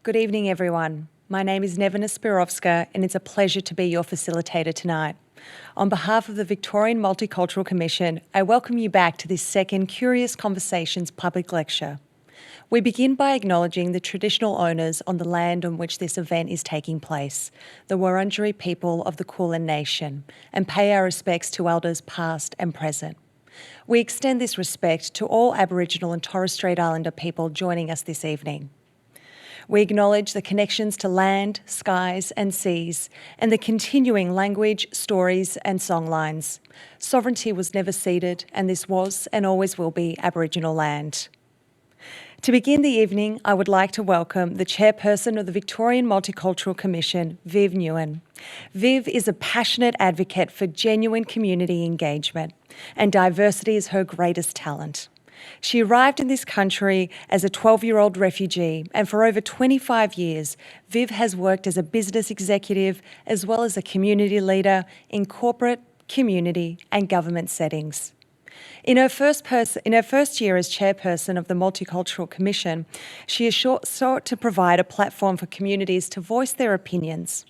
Good evening, everyone. My name is Nevena Spirovska, and it's a pleasure to be your facilitator tonight. On behalf of the Victorian Multicultural Commission, I welcome you back to this second Curious Conversations public lecture. We begin by acknowledging the traditional owners on the land on which this event is taking place, the Wurundjeri people of the Kulin Nation, and pay our respects to elders past and present. We extend this respect to all Aboriginal and Torres Strait Islander people joining us this evening. We acknowledge the connections to land, skies and seas, and the continuing language, stories and songlines. Sovereignty was never ceded, and this was and always will be Aboriginal land. To begin the evening, I would like to welcome the Chairperson of the Victorian Multicultural Commission, Viv Nguyen. Viv is a passionate advocate for genuine community engagement, and diversity is her greatest talent. She arrived in this country as a 12-year-old refugee, and for over 25 years, Viv has worked as a business executive as well as a community leader in corporate, community and government settings. In her first year as chairperson of the Multicultural Commission, she has sought to provide a platform for communities to voice their opinions.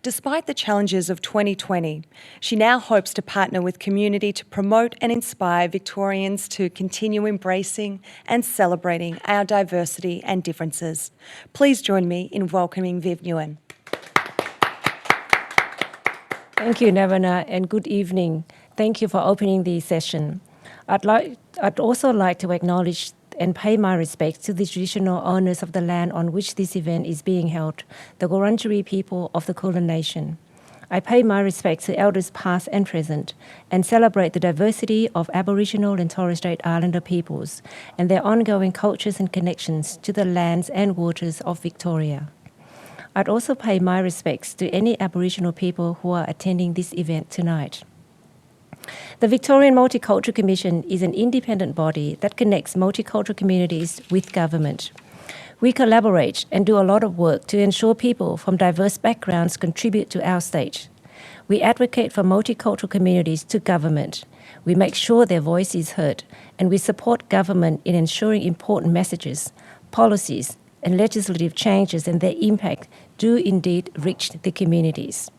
Despite the challenges of 2020, she now hopes to partner with community to promote and inspire Victorians to continue embracing and celebrating our diversity and differences. Please join me in welcoming Viv Nguyen. Thank you, Nevena, and good evening. Thank you for opening the session. I'd also like to acknowledge and pay my respects to the traditional owners of the land on which this event is being held, the Wurundjeri people of the Kulin Nation. I pay my respects to elders past and present and celebrate the diversity of Aboriginal and Torres Strait Islander peoples and their ongoing cultures and connections to the lands and waters of Victoria. I'd also pay my respects to any Aboriginal people who are attending this event tonight. The Victorian Multicultural Commission is an independent body that connects multicultural communities with government. We collaborate and do a lot of work to ensure people from diverse backgrounds contribute to our state. We advocate for multicultural communities to government. We make sure their voice is heard, and we support government in ensuring important messages, policies, and legislative changes and their impact do indeed reach the communities.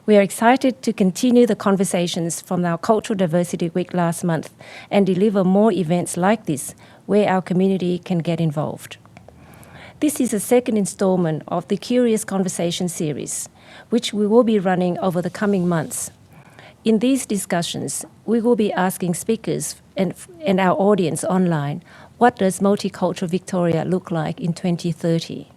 We are excited to continue the conversations from our Cultural Diversity Week last month and deliver more events like this where our community can get involved. This is the second installment of the Curious Conversation series, which we will be running over the coming months. In these discussions, we will be asking speakers and our audience online, what does multicultural Victoria look like in 2030?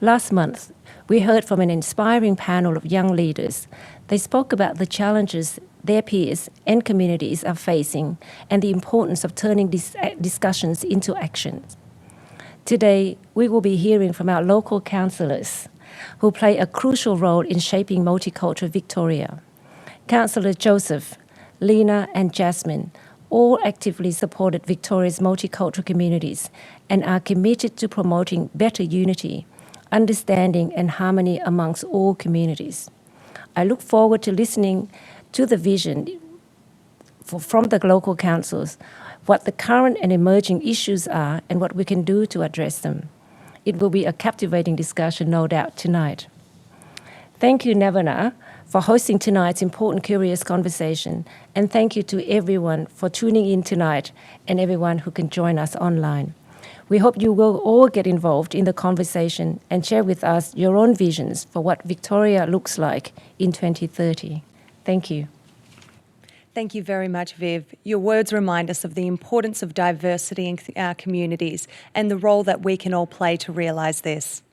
Last month, we heard from an inspiring panel of young leaders. They spoke about the challenges their peers and communities are facing and the importance of turning these discussions into action. Today, we will be hearing from our local councillors who play a crucial role in shaping multicultural Victoria. Councillor Joseph, Lena and Jasmine all actively supported Victoria's multicultural communities and are committed to promoting better unity, understanding and harmony amongst all communities. I look forward to listening to the vision from the local councils, what the current and emerging issues are and what we can do to address them. It will be a captivating discussion, no doubt, tonight. Thank you, Nevena, for hosting tonight's important Curious Conversation, and thank you to everyone for tuning in tonight and everyone who can join us online. We hope you will all get involved in the conversation and share with us your own visions for what Victoria looks like in 2030. Thank you. Thank you very much, Viv. Your words remind us of the importance of diversity in our communities and the role that we can all play to realise this.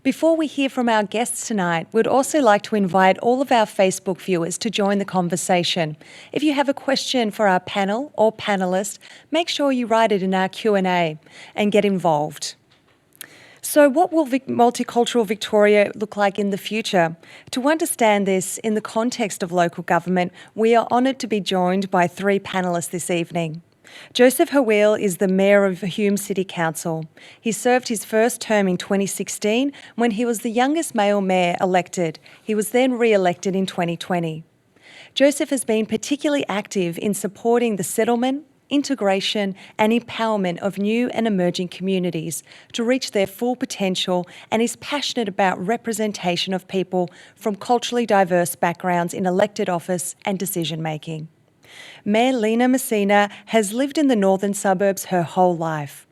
Before we hear from our guests tonight, we'd also like to invite all of our Facebook viewers to join the conversation. If you have a question for our panel or panellist, make sure you write it in our Q&A and get involved. So what will multicultural Victoria look like in the future? To understand this in the context of local government, we are honoured to be joined by three panellists this evening. Joseph Haweel is the Mayor of Hume City Council. He served his first term in 2016 when he was the youngest male mayor elected. He was then re-elected in 2020. Joseph has been particularly active in supporting the settlement, integration and empowerment of new and emerging communities to reach their full potential, and is passionate about representation of people from culturally diverse backgrounds in elected office and decision-making. Mayor Lena Messina has lived in the northern suburbs her whole life.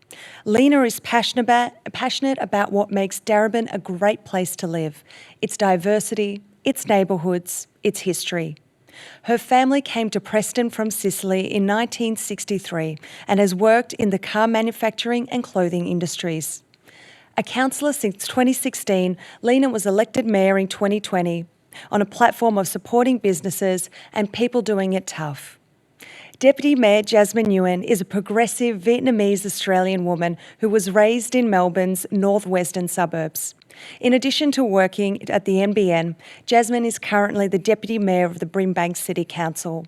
Lena is passionate about what makes Darebin a great place to live, its diversity, its neighbourhoods, its history. Her family came to Preston from Sicily in 1963 and has worked in the car manufacturing and clothing industries. A councillor since 2016, Lena was elected mayor in 2020 on a platform of supporting businesses and people doing it tough. Deputy Mayor Jasmine Nguyen is a progressive Vietnamese Australian woman who was raised in Melbourne's northwestern suburbs. In addition to working at the NBN, Jasmine is currently the Deputy Mayor of the Brimbank City Council.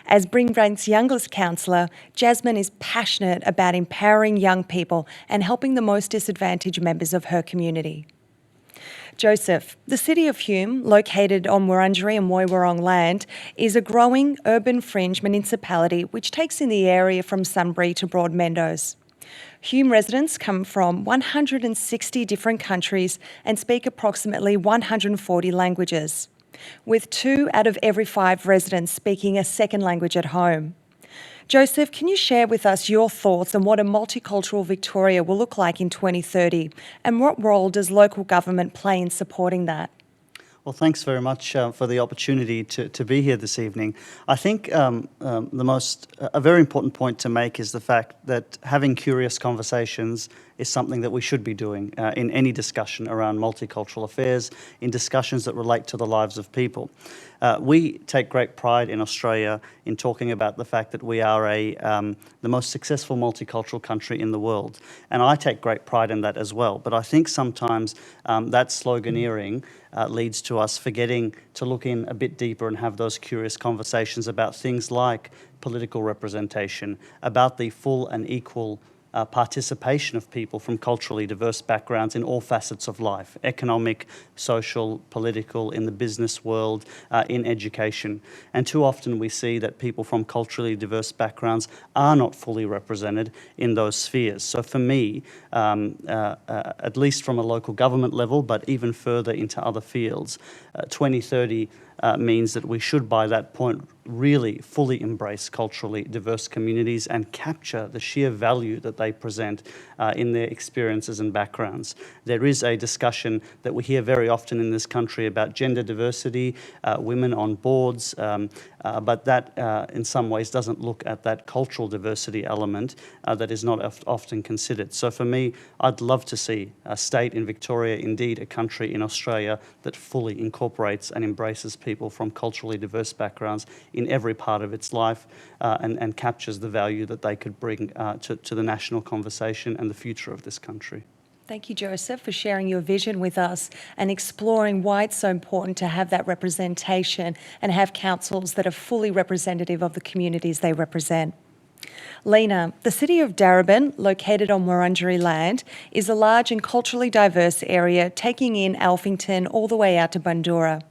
As Brimbank's youngest councillor, Jasmine is passionate about empowering young people and helping the most disadvantaged members of her community. Joseph, the city of Hume, located on Wurundjeri and Woiwurrung land, is a growing urban fringe municipality which takes in the area from Sunbury to Broadmeadows. Hume residents come from 160 different countries and speak approximately 140 languages, with 2 out of every 5 residents speaking a second language at home. Joseph, can you share with us your thoughts on what a multicultural Victoria will look like in 2030, and what role does local government play in supporting that? Well, thanks very much for the opportunity to be here this evening. I think a very important point to make is the fact that having curious conversations is something that we should be doing in any discussion around multicultural affairs, in discussions that relate to the lives of people. We take great pride in Australia in talking about the fact that we are the most successful multicultural country in the world. And I take great pride in that as well. But I think sometimes that sloganeering leads to us forgetting to look in a bit deeper and have those curious conversations about things like political representation, about the full and equal participation of people from culturally diverse backgrounds in all facets of life: economic, social, political, in the business world, in education. And too often we see that people from culturally diverse backgrounds are not fully represented in those spheres. So for me, at least from a local government level, but even further into other fields, 2030 means that we should, by that point, really fully embrace culturally diverse communities and capture the sheer value that they present in their experiences and backgrounds. There is a discussion that we hear very often in this country about gender diversity, women on boards, but that in some ways doesn't look at that cultural diversity element that is not often considered. So for me, I'd love to see a state in Victoria, indeed a country in Australia, that fully incorporates and embraces people from culturally diverse backgrounds in every part of its life and captures the value that they could bring to the national conversation and the future of this country. Thank you, Joseph, for sharing your vision with us and exploring why it's so important to have that representation and have councils that are fully representative of the communities they represent. Lena, the city of Darebin, located on Wurundjeri land, is a large and culturally diverse area taking in Alphington all the way out to Bundoora.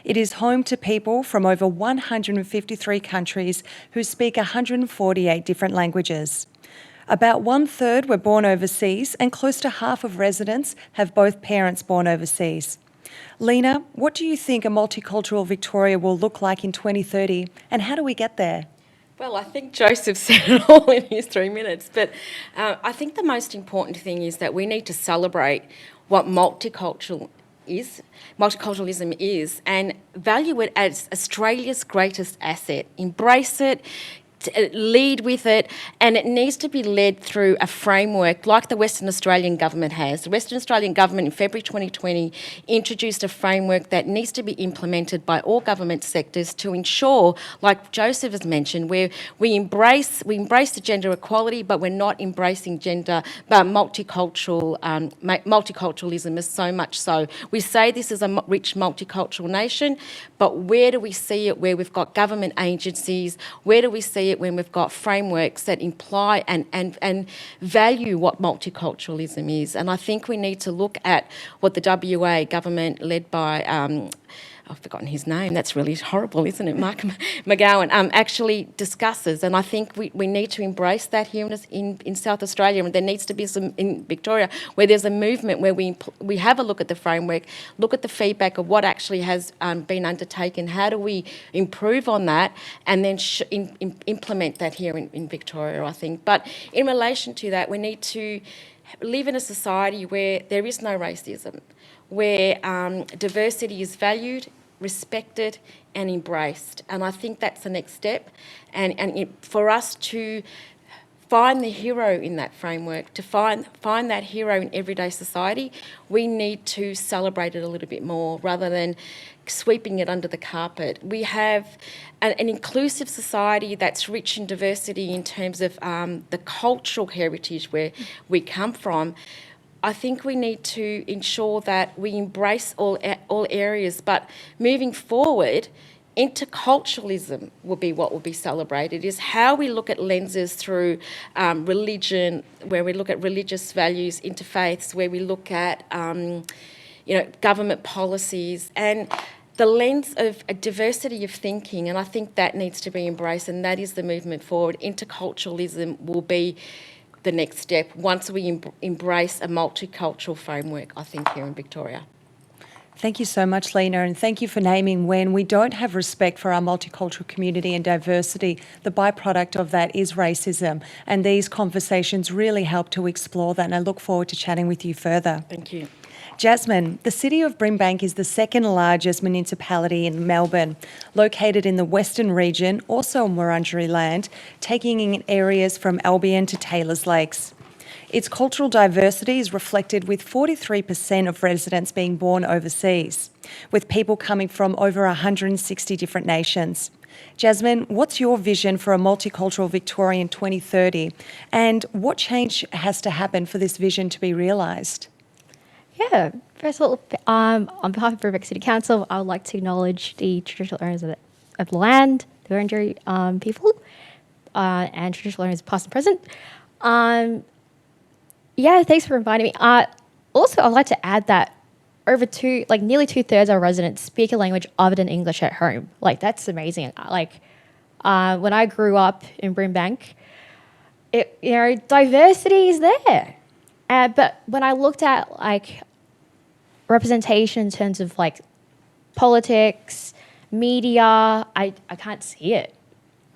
It is home to people from over 153 countries who speak 148 different languages. About 1/3 were born overseas, and close to half of residents have both parents born overseas. Lena, what do you think a multicultural Victoria will look like in 2030, and how do we get there? Well, I think Joseph said it all in his 3 minutes, but I think the most important thing is that we need to celebrate what multiculturalism is, and value it as Australia's greatest asset. Embrace it, lead with it, and it needs to be led through a framework like the Western Australian government has. The Western Australian government in February 2020 introduced a framework that needs to be implemented by all government sectors to ensure, like Joseph has mentioned, where we embrace the gender equality, but we're not embracing multiculturalism as so much so. We say this is a rich multicultural nation, but where do we see it where we've got government agencies? Where do we see it when we've got frameworks that imply and value what multiculturalism is? And I think we need to look at what the WA government led by I've forgotten his name, that's really horrible, isn't it? Mark McGowan actually discusses, and I think we need to embrace that here in South Australia, and there needs to be some in Victoria where there's a movement where we have a look at the framework, look at the feedback of what actually has been undertaken, how do we improve on that, and then implement that here in Victoria, I think. But in relation to that, we need to live in a society where there is no racism, where diversity is valued, respected and embraced. And I think that's the next step. And for us to find the hero in that framework, to find that hero in everyday society, we need to celebrate it a little bit more rather than sweeping it under the carpet. We have an inclusive society that's rich in diversity in terms of the cultural heritage where we come from. I think we need to ensure that we embrace all areas, but moving forward, interculturalism will be what will be celebrated, is how we look at lenses through religion, where we look at religious values, interfaiths, where we look at government policies and the lens of a diversity of thinking, and I think that needs to be embraced, and that is the movement forward. Interculturalism will be the next step once we embrace a multicultural framework, I think, here in Victoria. Thank you so much, Lena, and thank you for naming when we don't have respect for our multicultural community and diversity, the byproduct of that is racism, and these conversations really help to explore that, and I look forward to chatting with you further. Thank you. Jasmine, the city of Brimbank is the second largest municipality in Melbourne, located in the Western region, also on Wurundjeri land, taking in areas from Albion to Taylors Lakes. Its cultural diversity is reflected with 43% of residents being born overseas, with people coming from over 160 different nations. Jasmine, what's your vision for a multicultural Victoria in 2030, and what change has to happen for this vision to be realised? Yeah, first of all, on behalf of Brimbank City Council, I would like to acknowledge the traditional owners of the land, the Wurundjeri people, and traditional owners past and present. Yeah, thanks for inviting me. Also, I'd like to add that nearly 2/3 of our residents speak a language other than English at home. That's amazing. When I grew up in Brimbank, diversity is there. But when I looked at representation in terms of politics, media, I can't see it.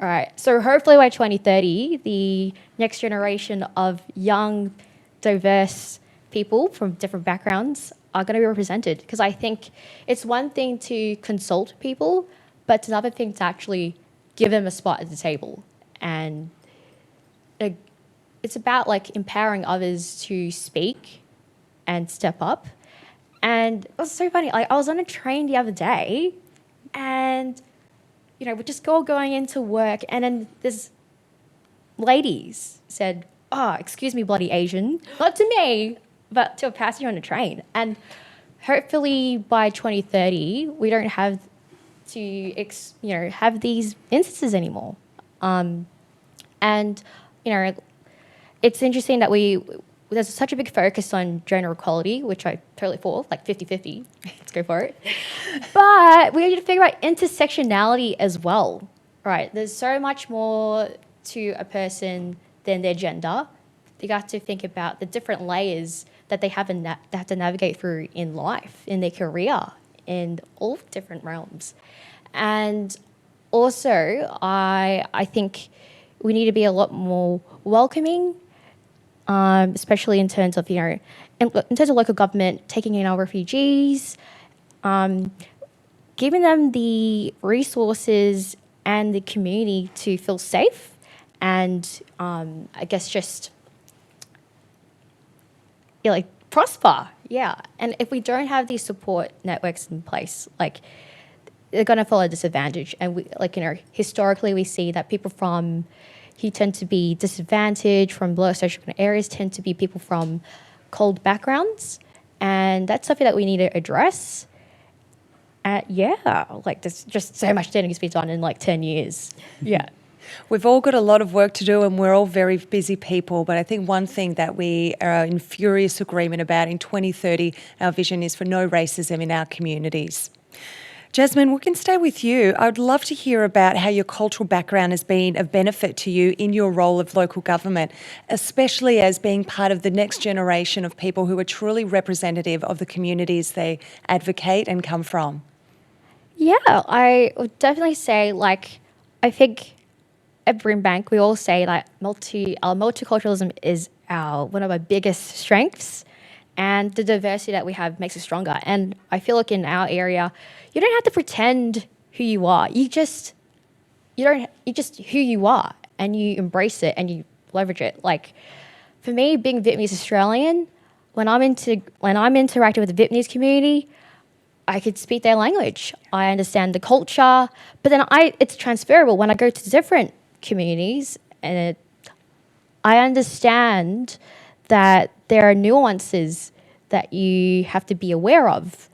All right. So hopefully by 2030, the next generation of young, diverse people from different backgrounds are going to be represented. Because I think it's one thing to consult people, but it's another thing to actually give them a spot at the table. And it's about empowering others to speak and step up. And it was so funny. I was on a train the other day, and we're just going into work, and then this ladies said, "Oh, excuse me, bloody Asian," not to me, but to a passenger on the train. And hopefully by 2030, we don't have to have these instances anymore. It's interesting that there's such a big focus on gender equality, which I totally for, 50-50. Let's go for it. But we need to figure out intersectionality as well. Right? There's so much more to a person than their gender. You got to think about the different layers that they have to navigate through in life, in their career, in all different realms. And also, I think we need to be a lot more welcoming, especially in terms of in terms of local government taking in our refugees, giving them the resources and the community to feel safe, and I guess just prosper. Yeah, and if we don't have these support networks in place, they're going to fall at a disadvantage. And we, historically, we see that people who tend to be disadvantaged from low socioeconomic areas tend to be people from cold backgrounds, and that's something that we need to address. There's just so much that needs to be done in 10 years. Yeah. We've all got a lot of work to do, and we're all very busy people, but I think one thing that we are in furious agreement about in 2030, our vision is for no racism in our communities. Jasmine, we can stay with you. I would love to hear about how your cultural background has been of benefit to you in your role of local government, especially as being part of the next generation of people who are truly representative of the communities they advocate and come from. Yeah, I would definitely say, I think at Brimbank, we all say that our multiculturalism is one of our biggest strengths, and the diversity that we have makes us stronger. And I feel like in our area, you don't have to pretend who you are. You just who you are, and you embrace it and you leverage it. Like for me, being Vietnamese Australian, when I'm interacting with the Vietnamese community, I could speak their language. I understand the culture, but then it's transferable when I go to different communities, and I understand that there are nuances that you have to be aware of,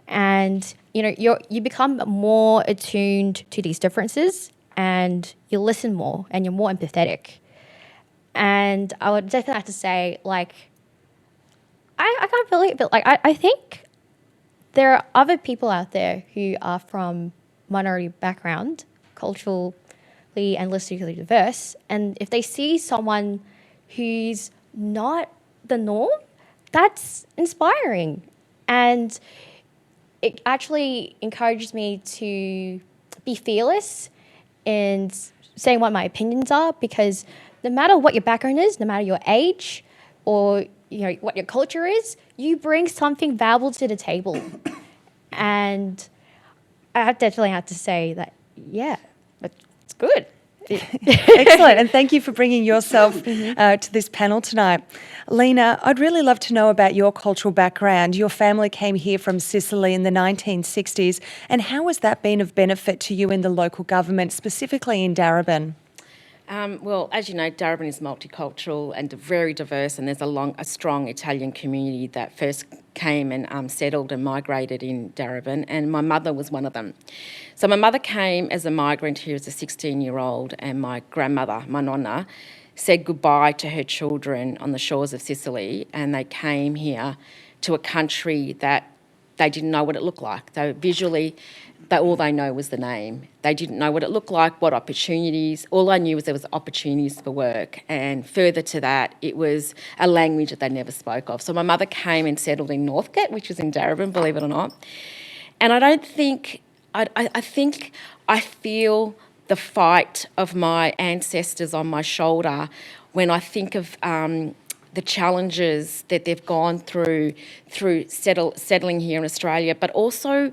and you become more attuned to these differences, and you listen more, and you're more empathetic. And I would definitely have to say, I can't believe it. I think there are other people out there who are from minority background, culturally and linguistically diverse, and if they see someone who's not the norm, that's inspiring. And it actually encourages me to be fearless in saying what my opinions are, because no matter what your background is, no matter your age or what your culture is, you bring something valuable to the table. And I definitely have to say that, yeah, it's good. Excellent, and thank you for bringing yourself to this panel tonight. Lena, I'd really love to know about your cultural background. Your family came here from Sicily in the 1960s, and how has that been of benefit to you in the local government, specifically in Darebin? Well, as you know, Darebin is multicultural and very diverse, and there's a strong Italian community that first came and settled and migrated in Darebin, and my mother was one of them. So my mother came as a migrant here as a 16-year-old, and my grandmother, my nonna, said goodbye to her children on the shores of Sicily, and they came here to a country that they didn't know what it looked like. All they know was the name. They didn't know what it looked like, what opportunities. All I knew was there was opportunities for work. And further to that, it was a language that they never spoke of. So my mother came and settled in Northcote, which was in Darebin, believe it or not. And I think I feel the fight of my ancestors on my shoulder when I think of the challenges that they've gone through settling here in Australia, but also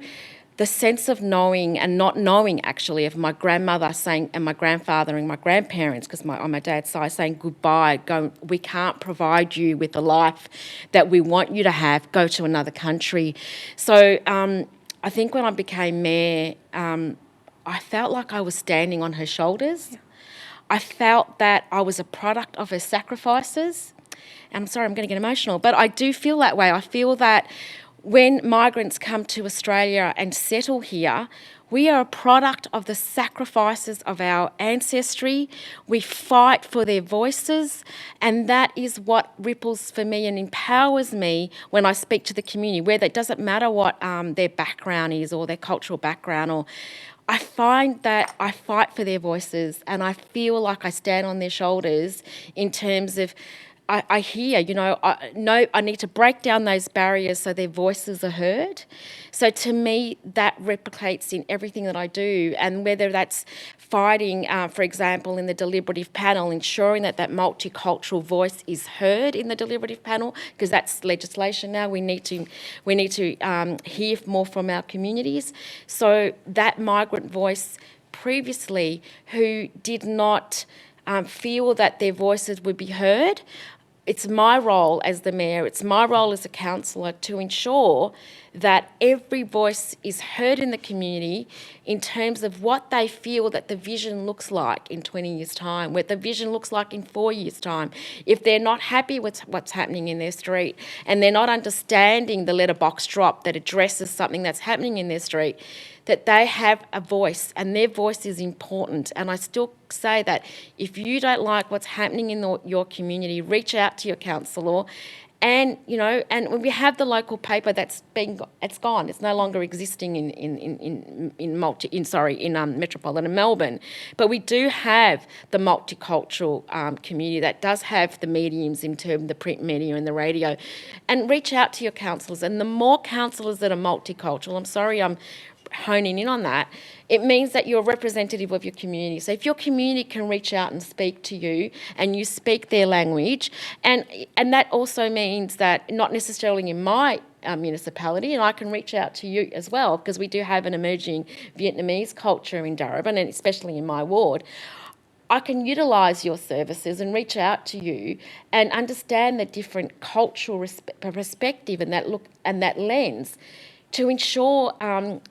the sense of knowing and not knowing, actually, of my grandmother saying, and my grandfather and my grandparents, because on my dad's side, saying goodbye, we can't provide you with the life that we want you to have, go to another country. So I think when I became mayor, I felt like I was standing on her shoulders. Yeah. I felt that I was a product of her sacrifices. And I'm sorry, I'm going to get emotional, but I do feel that way. I feel that when migrants come to Australia and settle here, we are a product of the sacrifices of our ancestry. We fight for their voices, and that is what ripples for me and empowers me when I speak to the community, where it doesn't matter what their background is or their cultural background. I find that I fight for their voices, and I feel like I stand on their shoulders in terms of I hear, I need to break down those barriers so their voices are heard. So to me, that replicates in everything that I do, and whether that's fighting, for example, in the deliberative panel, ensuring that multicultural voice is heard in the deliberative panel, because that's legislation now. We need to hear more from our communities. So that migrant voice previously who did not feel that their voices would be heard, it's my role as the mayor, it's my role as a councillor to ensure that every voice is heard in the community in terms of what they feel that the vision looks like in 20 years' time, what the vision looks like in 4 years' time. If they're not happy with what's happening in their street and they're not understanding the letterbox drop that addresses something that's happening in their street, that they have a voice, and their voice is important. And I still say that if you don't like what's happening in your community, reach out to your councillor And, you know, and when we have the local paper it's gone. It's no longer existing in metropolitan Melbourne. But we do have the multicultural community that does have the mediums in terms of the print media and the radio. And reach out to your councillors. And the more councillors that are multicultural, I'm sorry I'm honing in on that, it means that you're representative of your community. So if your community can reach out and speak to you and you speak their language, and that also means that not necessarily in my municipality, and I can reach out to you as well, because we do have an emerging Vietnamese culture in Darebin, and especially in my ward. I can utilise your services and reach out to you and understand the different cultural perspective and that look and that lens, to ensure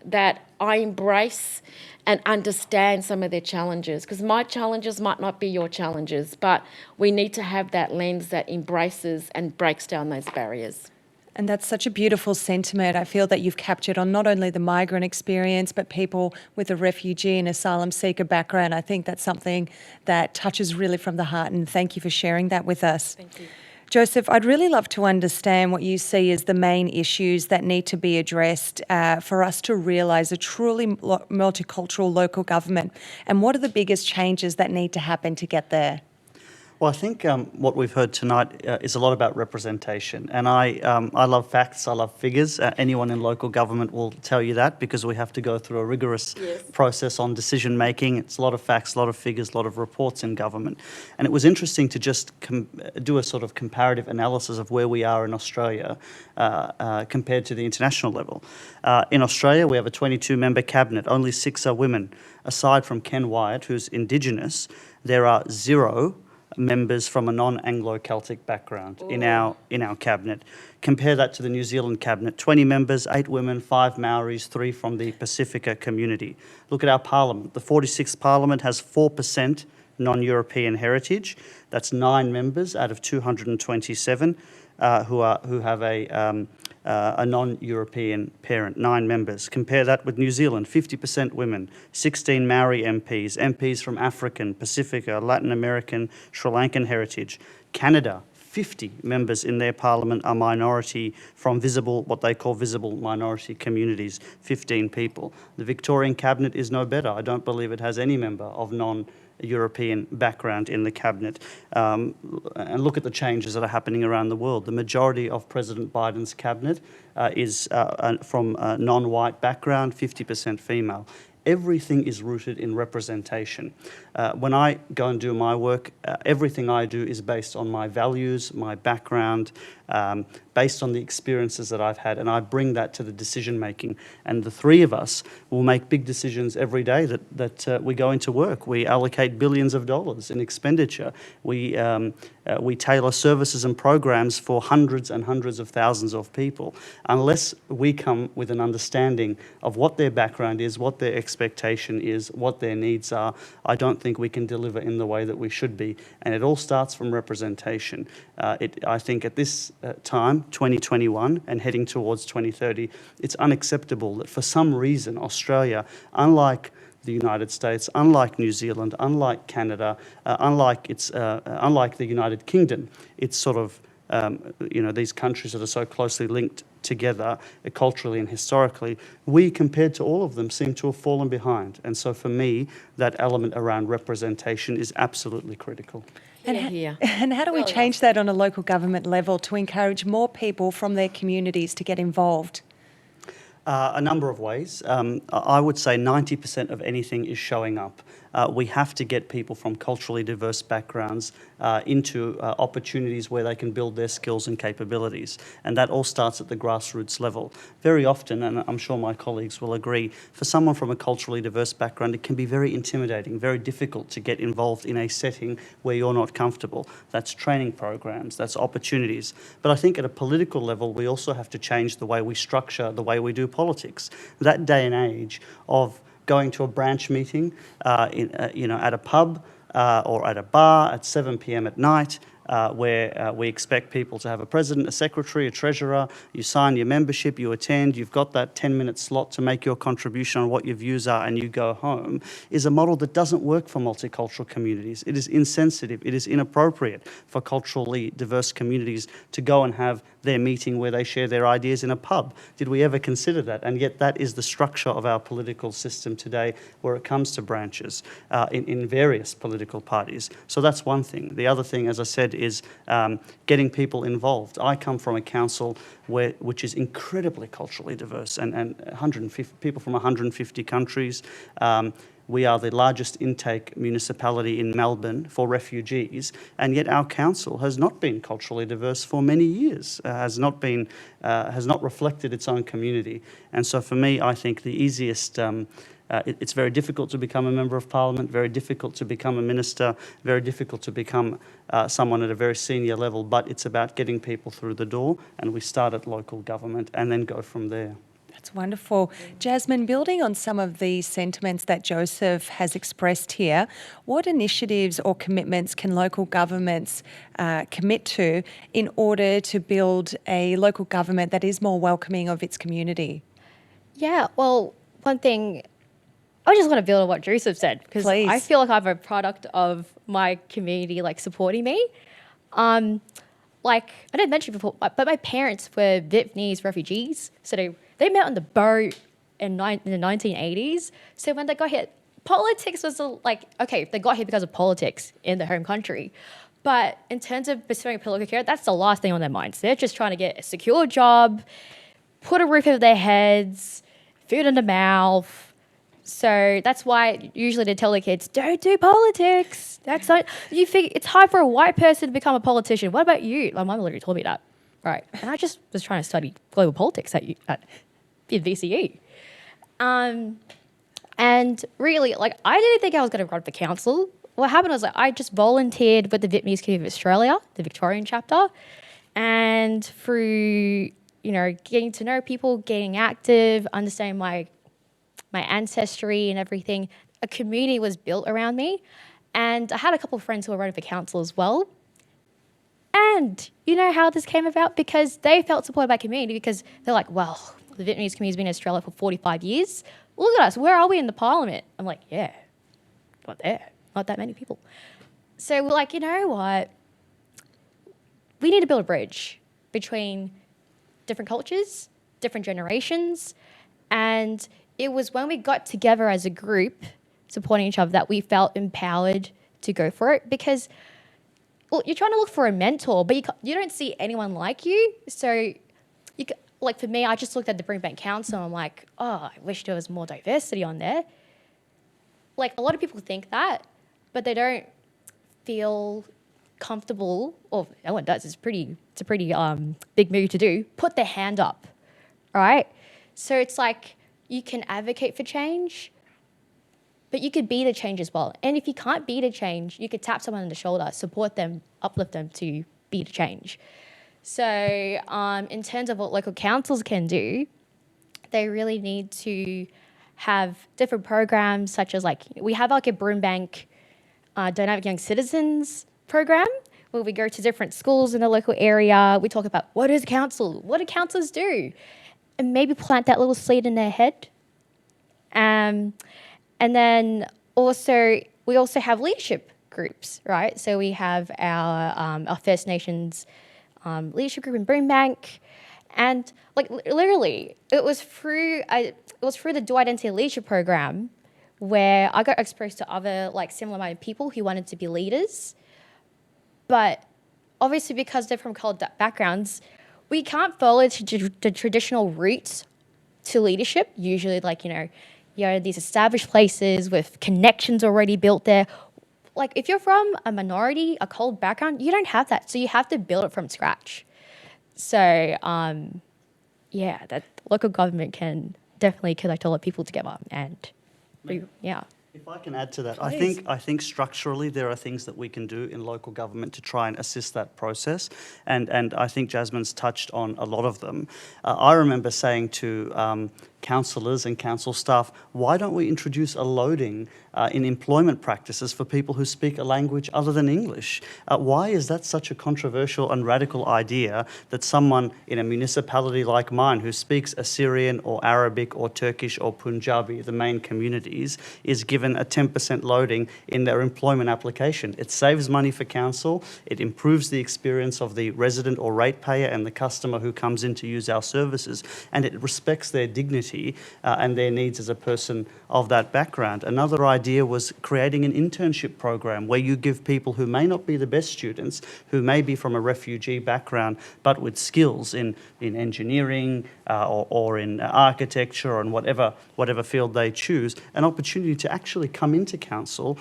that I embrace and understand some of their challenges, because my challenges might not be your challenges, but we need to have that lens that embraces and breaks down those barriers. And that's such a beautiful sentiment. I feel that you've captured on not only the migrant experience, but people with a refugee and asylum seeker background. I think that's something that touches really from the heart, and thank you for sharing that with us. Thank you. Joseph, I'd really love to understand what you see as the main issues that need to be addressed for us to realise a truly multicultural local government, and what are the biggest changes that need to happen to get there? Well, I think what we've heard tonight is a lot about representation, and I love facts, I love figures. Anyone in local government will tell you that, because we have to go through a rigorous process on decision making. It's a lot of facts, a lot of figures, a lot of reports in government. And it was interesting to just do a sort of comparative analysis of where we are in Australia compared to the international level. In Australia, we have a 22-member cabinet. Only 6 are women. Aside from Ken Wyatt, who's Indigenous, there are 0 members from a non-Anglo-Celtic background in our cabinet. Compare that to the New Zealand cabinet: 20 members, 8 women, 5 Maoris, 3 from the Pacifica community. Look at our parliament. The 46th parliament has 4% non-European heritage. That's 9 members out of 227 who have a non-European parent, 9 members. Compare that with New Zealand: 50% women, 16 Maori MPs from African, Pacifica, Latin American, Sri Lankan heritage. Canada, 50 members in their parliament are minority from what they call visible minority communities, 15 people. The Victorian cabinet is no better. I don't believe it has any member of non-European background in the cabinet. And look at the changes that are happening around the world. The majority of President Biden's cabinet is from a non-white background, 50% female. Everything is rooted in representation. When I go and do my work, everything I do is based on my values, my background, based on the experiences that I've had, and I bring that to the decision making. And the 3 of us will make big decisions every day that we go into work. We allocate billions of dollars in expenditure. We tailor services and programs for hundreds and hundreds of thousands of people. Unless we come with an understanding of what their background is, what their expectation is, what their needs are, I don't think we can deliver in the way that we should be. And it all starts from representation. I think at this time, 2021 and heading towards 2030, it's unacceptable that for some reason Australia, unlike the United States, unlike New Zealand, unlike Canada, unlike the United Kingdom, it's sort of these countries that are so closely linked together culturally and historically, we, compared to all of them, seem to have fallen behind. And so for me, that element around representation is absolutely critical. And how do we change that on a local government level to encourage more people from their communities to get involved? A number of ways. I would say 90% of anything is showing up. We have to get people from culturally diverse backgrounds into opportunities where they can build their skills and capabilities. And that all starts at the grassroots level. Very often, and I'm sure my colleagues will agree, for someone from a culturally diverse background, it can be very intimidating, very difficult to get involved in a setting where you're not comfortable. That's training programs, that's opportunities. But I think at a political level, we also have to change the way we structure, the way we do politics. That day and age of going to a branch meeting at a pub or at a bar at 7 p.m. at night, where we expect people to have a president, a secretary, a treasurer. You sign your membership, you attend, you've got that 10-minute slot to make your contribution on what your views are, and you go home, is a model that doesn't work for multicultural communities. It is insensitive. It is inappropriate for culturally diverse communities to go and have their meeting where they share their ideas in a pub. Did we ever consider that? And yet that is the structure of our political system today, where it comes to branches in various political parties. So that's one thing. The other thing, as I said, is getting people involved. I come from a council which is incredibly culturally diverse, and 150 people from 150 countries. We are the largest intake municipality in Melbourne for refugees, and yet our council has not been culturally diverse for many years, has not reflected its own community. And so for me, I think the easiest, it's very difficult to become a member of parliament, very difficult to become a minister, very difficult to become someone at a very senior level, but it's about getting people through the door, and we start at local government and then go from there. That's wonderful. Jasmine, building on some of the sentiments that Joseph has expressed here, what initiatives or commitments can local governments commit to in order to build a local government that is more welcoming of its community? Yeah, well, one thing, I just want to build on what Joseph said, because Please. I feel like I'm a product of my community, like, supporting me. Like, I didn't mention before, but my parents were Vietnamese refugees, so they met on the boat in the 1980s. So when they got here, politics was like, okay, they got here because of politics in their home country. But in terms of pursuing political career, that's the last thing on their minds. They're just trying to get a secure job, put a roof over their heads, food in the mouth. So that's why usually they tell their kids, don't do politics. That's not, you think it's hard for a white person to become a politician. What about you? My mum literally told me that. Right. And I just was trying to study global politics at VCE. And really, like, I didn't think I was going to run for council. What happened was, like, I just volunteered with the Vietnamese Community of Australia, the Victorian chapter. And through, getting to know people, getting active, understanding my ancestry and everything, a community was built around me. And I had a couple of friends who were running for council as well. And you know how this came about? Because they felt supported by community, because they're like, well, the Vietnamese community has been in Australia for 45 years. Look at us. Where are we in the parliament? I'm like, yeah, not there. Not that many people. So we're like, you know what? We need to build a bridge between different cultures, different generations. And it was when we got together as a group, supporting each other, that we felt empowered to go for it. Because, well, you're trying to look for a mentor, but you don't see anyone like you. So, like, for me, I just looked at the Brisbane Council and I'm like, oh, I wish there was more diversity on there. Like, a lot of people think that, but they don't feel comfortable, or no one does. It's a pretty big move to do. Put their hand up, all right? So it's like, you can advocate for change, but you could be the change as well. And if you can't be the change, you could tap someone on the shoulder, support them, uplift them to be the change. So in terms of what local councils can do, they really need to have different programs, such as, like, we have like a Broombank Dynamic Young Citizens program, where we go to different schools in the local area. We talk about, what is council? What do councillors do? And maybe plant that little seed in their head. And then also, we also have leadership groups, right? So we have our First Nations leadership group in Broombank. And, like, literally, it was through the Dual Identity Leadership program where I got exposed to other, like, similar-minded people who wanted to be leaders. But obviously, because they're from coloured backgrounds, we can't follow the traditional routes to leadership. Usually, like, you're these established places with connections already built there. Like, if you're from a minority, a coloured background, you don't have that. So you have to build it from scratch. So, that local government can definitely connect a lot of people together. And, yeah. If I can add to that, Please. I think structurally there are things that we can do in local government to try and assist that process, and I think Jasmine's touched on a lot of them. I remember saying to councillors and council staff, why don't we introduce a loading in employment practices for people who speak a language other than English? Why is that such a controversial and radical idea that someone in a municipality like mine who speaks Assyrian or Arabic or Turkish or Punjabi, the main communities, is given a 10% loading in their employment application? It saves money for council, it improves the experience of the resident or ratepayer and the customer who comes in to use our services, and it respects their dignity and their needs as a person of that background. Another idea was creating an internship program where you give people who may not be the best students, who may be from a refugee background, but with skills in engineering or in architecture or in whatever field they choose, an opportunity to actually come into council,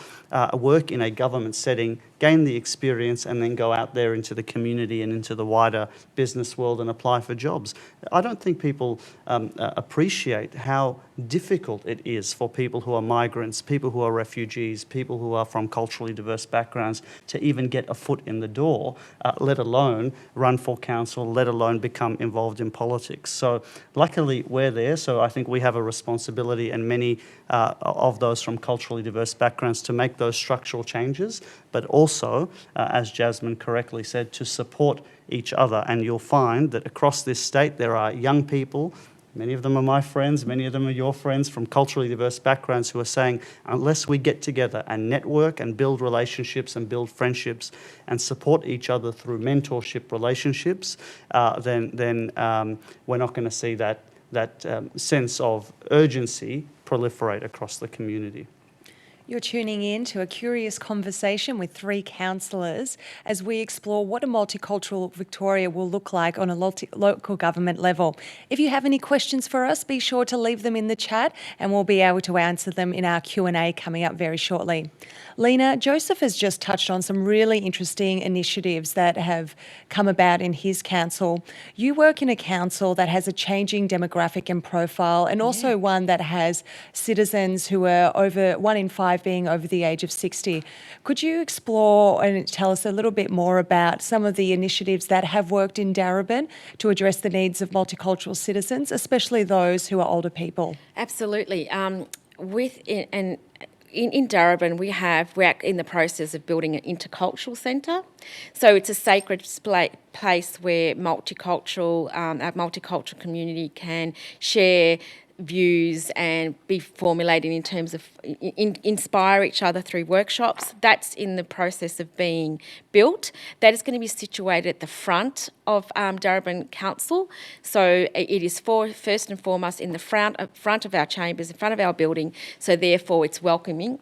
work in a government setting, gain the experience, and then go out there into the community and into the wider business world and apply for jobs. I don't think people appreciate how difficult it is for people who are migrants, people who are refugees, people who are from culturally diverse backgrounds to even get a foot in the door, let alone run for council, let alone become involved in politics. So luckily we're there, so I think we have a responsibility, and many of those from culturally diverse backgrounds, to make those structural changes, but also, as Jasmine correctly said, to support each other. And you'll find that across this state there are young people, many of them are my friends, many of them are your friends from culturally diverse backgrounds, who are saying, unless we get together and network and build relationships and build friendships and support each other through mentorship relationships, then we're not going to see that sense of urgency proliferate across the community. You're tuning in to a curious conversation with three councillors as we explore what a multicultural Victoria will look like on a local government level. If you have any questions for us, be sure to leave them in the chat and we'll be able to answer them in our Q&A coming up very shortly. Lena, Joseph has just touched on some really interesting initiatives that have come about in his council. You work in a council that has a changing demographic and profile, and also one that has citizens who are over 1 in 5 being over the age of 60. Could you explore and tell us a little bit more about some of the initiatives that have worked in Darebin to address the needs of multicultural citizens, especially those who are older people? Absolutely. In Darebin, we're in the process of building an intercultural centre. So it's a sacred place where our multicultural community can share views and be formulated in terms of inspire each other through workshops. That's in the process of being built. That is going to be situated at the front of Darebin Council. So it is first and foremost in the front of our chambers, in front of our building, so therefore it's welcoming.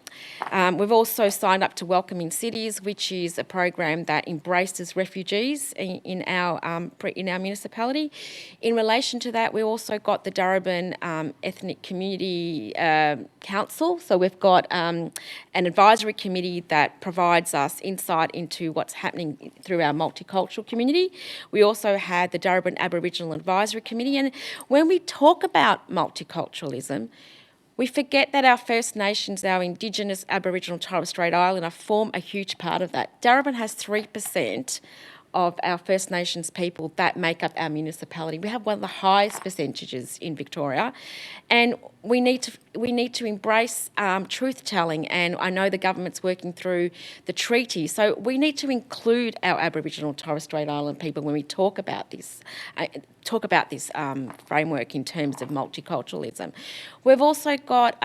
We've also signed up to Welcoming Cities, which is a program that embraces refugees in our municipality. In relation to that, we also got the Darebin Ethnic Community Council. So we've got an advisory committee that provides us insight into what's happening through our multicultural community. We also had the Darebin Aboriginal Advisory Committee. And when we talk about multiculturalism, we forget that our First Nations, our Indigenous Aboriginal Torres Strait Islander, form a huge part of that. Darebin has 3% of our First Nations people that make up our municipality. We have one of the highest percentages in Victoria, and we need to embrace truth-telling, and I know the government's working through the treaty, so we need to include our Aboriginal Torres Strait Islander people when we talk about this framework in terms of multiculturalism. We've also got,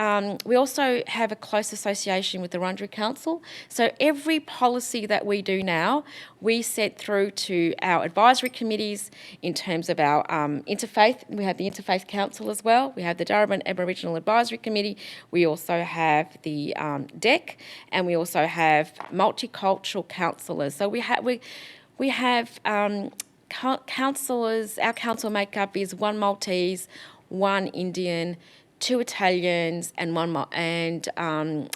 we also have a close association with the Wurundjeri Council. So every policy that we do now, we set through to our advisory committees in terms of our interfaith. We have the Interfaith Council as well. We have the Darebin Aboriginal Advisory Committee. We also have the DEC, and we also have multicultural councillors. So we have councillors. Our council makeup is 1 Maltese, 1 Indian, 2 Italians, and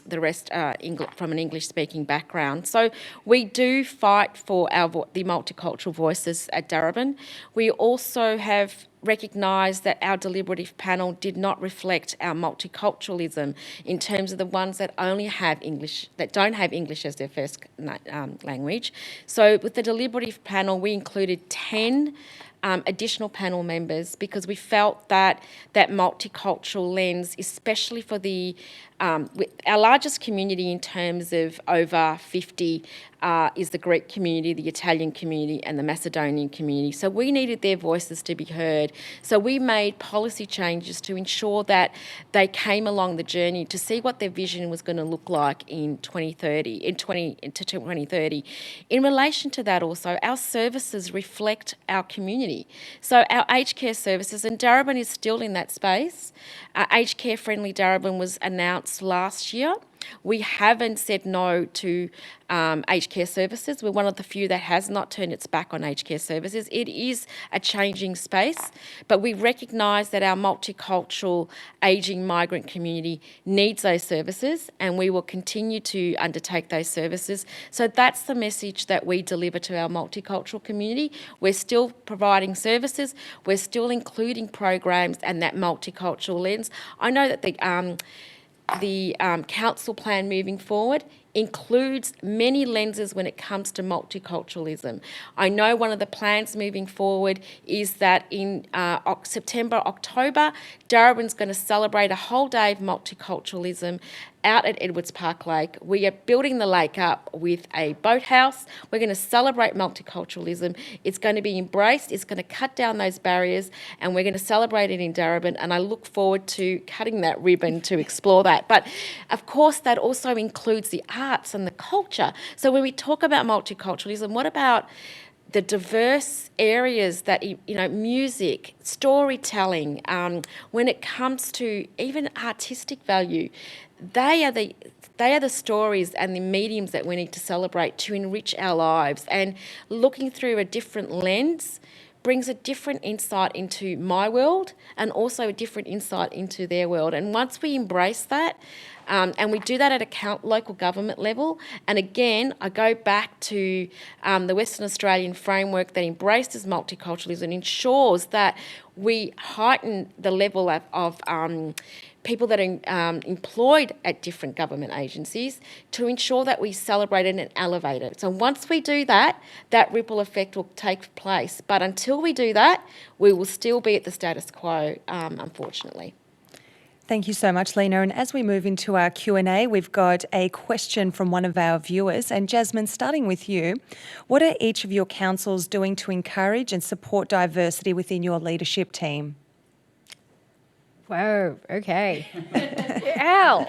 the rest from an English-speaking background. So we do fight for the multicultural voices at Darebin. We also have recognised that our deliberative panel did not reflect our multiculturalism in terms of the ones that only have English, that don't have English as their first language. So with the deliberative panel, we included 10 additional panel members because we felt that that multicultural lens, especially for our largest community in terms of over 50 is the Greek community, the Italian community and the Macedonian community. So we needed their voices to be heard. So we made policy changes to ensure that they came along the journey to see what their vision was going to look like in 2030. In relation to that also, our services reflect our community. So our aged care services, and Darebin is still in that space. Aged Care Friendly Darebin was announced last year. We haven't said no to aged care services. We're one of the few that has not turned its back on aged care services. It is a changing space, but we recognise that our multicultural ageing migrant community needs those services, and we will continue to undertake those services. So that's the message that we deliver to our multicultural community. We're still providing services, we're still including programs and that multicultural lens. I know that the council plan moving forward includes many lenses when it comes to multiculturalism. I know one of the plans moving forward is that in September, October, Darebin's going to celebrate a whole day of multiculturalism out at Edwards Park Lake. We are building the lake up with a boathouse. We're going to celebrate multiculturalism. It's going to be embraced. It's going to cut down those barriers, and we're going to celebrate it in Darebin. And I look forward to cutting that ribbon to explore that. But of course, that also includes the arts and the culture. So when we talk about multiculturalism, what about the diverse areas that, music, storytelling, when it comes to even artistic value, they are the stories and the mediums that we need to celebrate to enrich our lives. And looking through a different lens brings a different insight into my world and also a different insight into their world. And once we embrace that, and we do that at a local government level, and again, I go back to the Western Australian framework that embraces multiculturalism and ensures that we heighten the level of people that are employed at different government agencies to ensure that we celebrate it and elevate it. So once we do that, that ripple effect will take place. But until we do that, we will still be at the status quo, unfortunately. Thank you so much, Lena. And as we move into our Q&A, we've got a question from one of our viewers. And Jasmine, starting with you, what are each of your councils doing to encourage and support diversity within your leadership team? Whoa, okay. Yeah,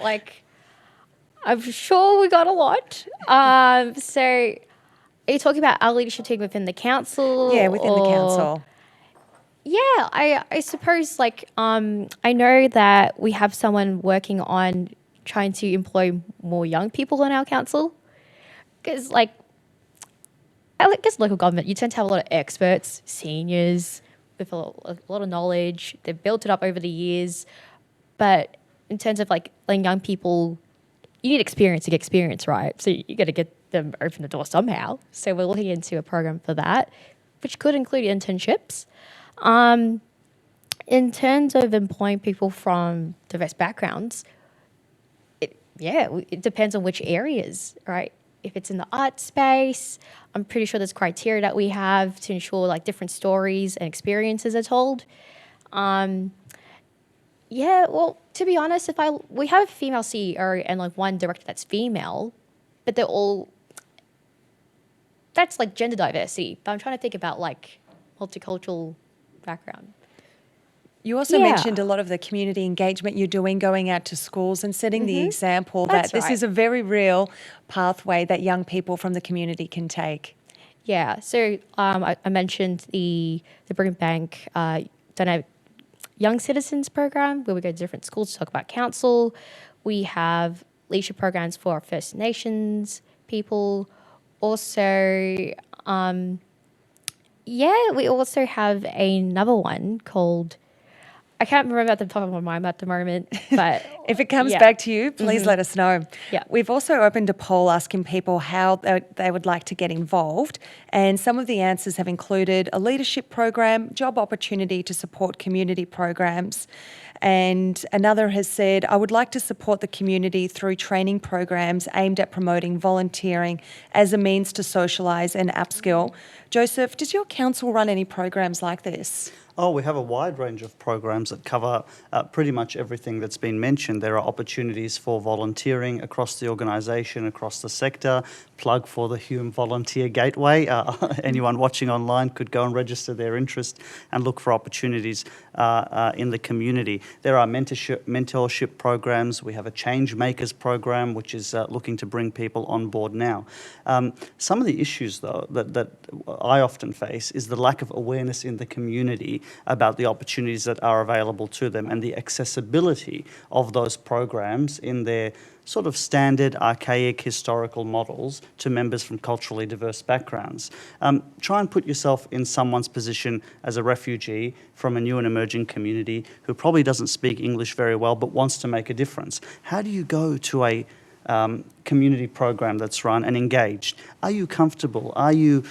I'm sure we got a lot. So are you talking about our leadership team within the council? Yeah, within the council. Yeah, I suppose I know that we have someone working on trying to employ more young people in our council. Because I guess local government, you tend to have a lot of experts, seniors, with a lot of knowledge. They've built it up over the years. But in terms of letting young people, you need experience to get experience, right? So you got to get them open the door somehow. So we're looking into a program for that, which could include internships. In terms of employing people from diverse backgrounds, it depends on which areas, right? If it's in the art space, I'm pretty sure there's criteria that we have to ensure different stories and experiences are told. Well, to be honest, we have a female CEO and one director that's female, but they're all, that's gender diversity. But I'm trying to think about multicultural background. You also mentioned a lot of the community engagement you're doing, going out to schools and setting the example that this is a very real pathway that young people from the community can take. Yeah, so I mentioned the Brimbank Dynamic Young Citizens program, where we go to different schools to talk about council. We have leadership programs for our First Nations people. Also, we also have another one called, I can't remember at the top of my mind at the moment, but If it comes Yeah. back to you, please let us know. Yeah. We've also opened a poll asking people how they would like to get involved, and some of the answers have included a leadership program, job opportunity to support community programs, and another has said, I would like to support the community through training programs aimed at promoting volunteering as a means to socialise and upskill. Joseph, does your council run any programs like this? Oh, we have a wide range of programs that cover pretty much everything that's been mentioned. There are opportunities for volunteering across the organisation, across the sector. Plug for the Hume Volunteer Gateway. Anyone watching online could go and register their interest and look for opportunities in the community. There are mentorship programs. We have a Change Makers program, which is looking to bring people on board now. Some of the issues, though, that I often face is the lack of awareness in the community about the opportunities that are available to them and the accessibility of those programs in their sort of standard, archaic, historical models to members from culturally diverse backgrounds. Try and put yourself in someone's position as a refugee from a new and emerging community who probably doesn't speak English very well but wants to make a difference. How do you go to a community program that's run and engaged? Are you comfortable? Are you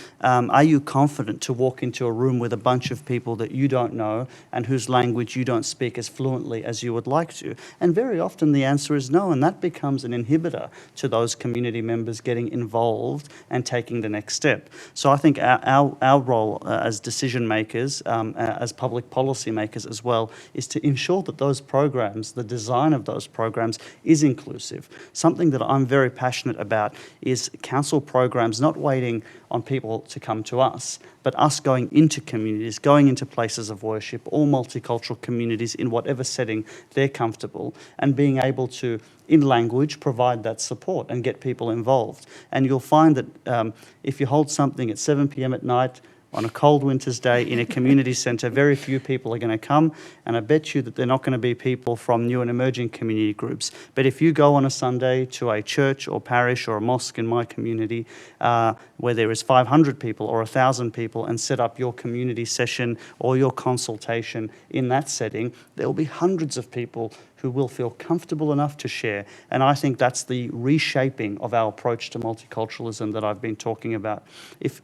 confident to walk into a room with a bunch of people that you don't know and whose language you don't speak as fluently as you would like to? And very often the answer is no, and that becomes an inhibitor to those community members getting involved and taking the next step. So I think our role as decision makers, as public policy makers as well, is to ensure that those programs, the design of those programs, is inclusive. Something that I'm very passionate about is council programs not waiting on people to come to us, but us going into communities, going into places of worship, all multicultural communities in whatever setting they're comfortable, and being able to, in language, provide that support and get people involved. And you'll find that if you hold something at 7 p.m. at night, on a cold winter's day in a community centre, very few people are going to come, and I bet you that they're not going to be people from new and emerging community groups. But if you go on a Sunday to a church or parish or a mosque in my community where there is 500 people or 1,000 people and set up your community session or your consultation in that setting, there will be hundreds of people who will feel comfortable enough to share. And I think that's the reshaping of our approach to multiculturalism that I've been talking about. If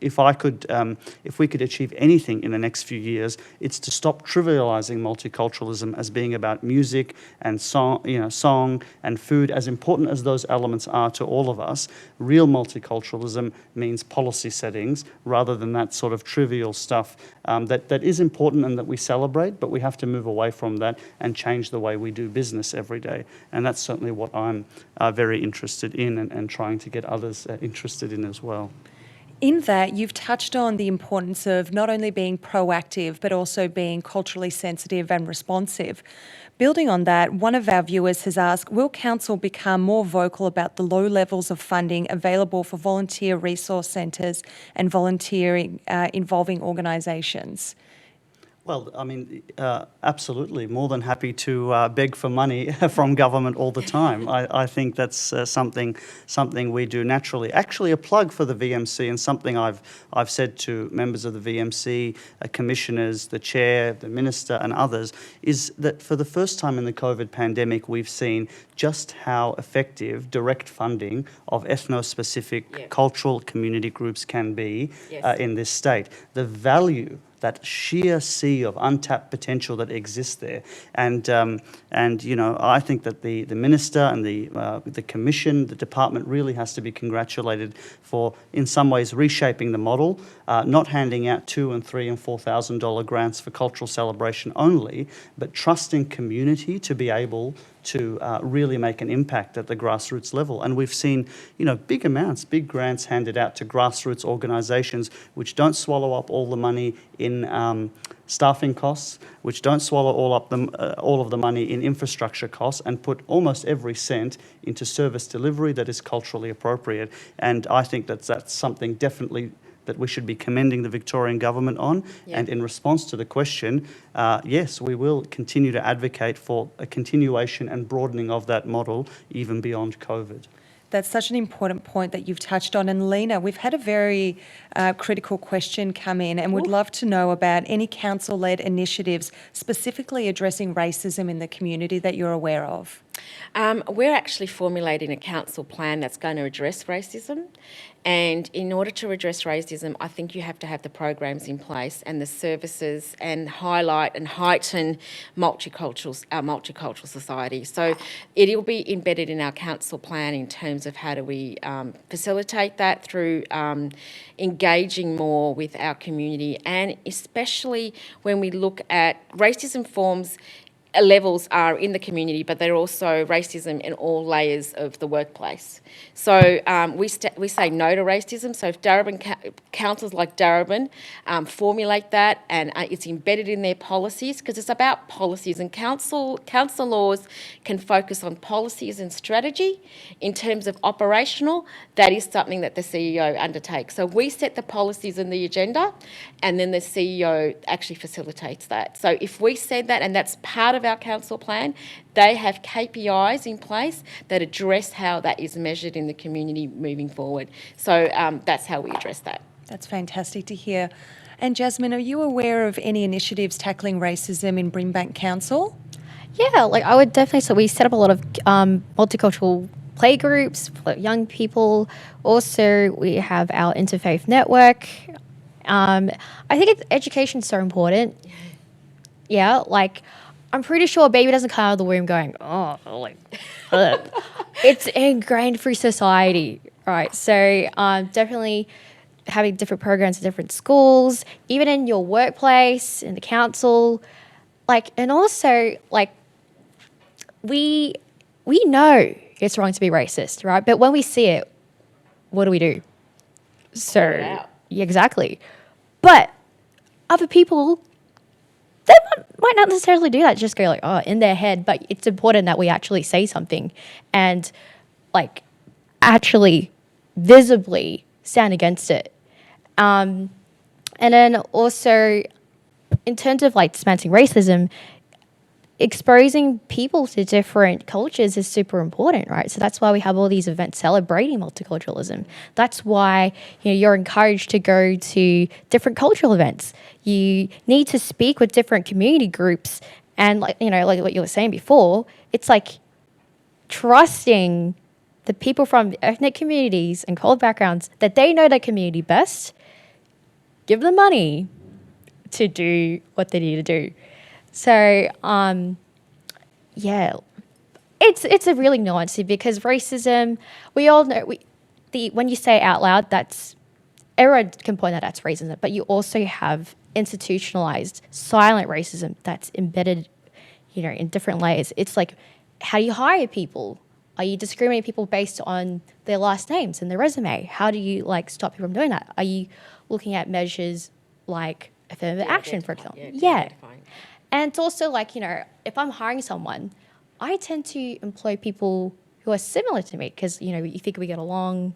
we could achieve anything in the next few years, it's to stop trivializing multiculturalism as being about music and song and food. As important as those elements are to all of us, real multiculturalism means policy settings rather than that sort of trivial stuff that is important and that we celebrate, but we have to move away from that and change the way we do business every day. And that's certainly what I'm very interested in and trying to get others interested in as well. In that, you've touched on the importance of not only being proactive, but also being culturally sensitive and responsive. Building on that, one of our viewers has asked, will council become more vocal about the low levels of funding available for volunteer resource centres and volunteering involving organisations? Well, I mean, absolutely. More than happy to beg for money from government all the time. I think that's something we do naturally. Actually, a plug for the VMC, and something I've said to members of the VMC, commissioners, the chair, the minister, and others, is that for the first time in the COVID pandemic, we've seen just how effective direct funding of ethno-specific cultural community groups can be in this state. The value, that sheer sea of untapped potential that exists there, and I think that the minister and the commission, the department really has to be congratulated for, in some ways, reshaping the model, not handing out $2,000 and $3,000 and $4,000 grants for cultural celebration only, but trusting community to be able to really make an impact at the grassroots level. And we've seen, big amounts, big grants handed out to grassroots organisations which don't swallow up all the money in staffing costs, which don't swallow all of the money in infrastructure costs, and put almost every cent into service delivery that is culturally appropriate. And I think that's something definitely that we should be commending the Victorian government on. Yeah. And in response to the question, yes, we will continue to advocate for a continuation and broadening of that model even beyond COVID. That's such an important point that you've touched on. And Lena, we've had a very critical question come in, and would love to know about any council-led initiatives specifically addressing racism in the community that you're aware of. We're actually formulating a council plan that's going to address racism. And in order to address racism, I think you have to have the programs in place and the services and highlight and heighten our multicultural society. So it'll be embedded in our council plan in terms of how do we facilitate that through engaging more with our community, and especially when we look at racism forms. Levels are in the community, but they're also racism in all layers of the workplace. So we say no to racism. So if councils like Darebin formulate that and it's embedded in their policies, because it's about policies, and council laws can focus on policies and strategy. In terms of operational, that is something that the CEO undertakes. So we set the policies and the agenda, and then the CEO actually facilitates that. So if we said that, and that's part of our council plan, they have KPIs in place that address how that is measured in the community moving forward. So that's how we address that. That's fantastic to hear. And Jasmine, are you aware of any initiatives tackling racism in Brimbank Council? Yeah, like I would definitely. So we set up a lot of multicultural play groups for young people. Also, we have our interfaith network. I think education is so important. Yeah, like I'm pretty sure a baby doesn't come out of the womb going, oh, like, it's ingrained through society, right? So definitely having different programs in different schools, even in your workplace, in the council, like, and also like we know it's wrong to be racist, right? But when we see it, what do? So yeah, exactly. But other people, they might not necessarily do that, just go like, oh, in their head. But it's important that we actually say something and like actually visibly stand against it. And then also in terms of like dismantling racism, exposing people to different cultures is super important, right? So that's why we have all these events celebrating multiculturalism. That's why you're encouraged to go to different cultural events. You need to speak with different community groups, and like what you were saying before, it's like trusting the people from ethnic communities and cultural backgrounds that they know their community best. Give them money to do what they need to do. So, yeah, it's a really nuanced, because racism, we all know, when you say it out loud, everyone can point out that's racism, but you also have institutionalized silent racism that's embedded, in different layers. It's like, how do you hire people? Are you discriminating people based on their last names and their resume? How do you stop people from doing that? Are you looking at measures like affirmative action, for example? Yeah. And it's also if I'm hiring someone, I tend to employ people who are similar to me because, you think we get along.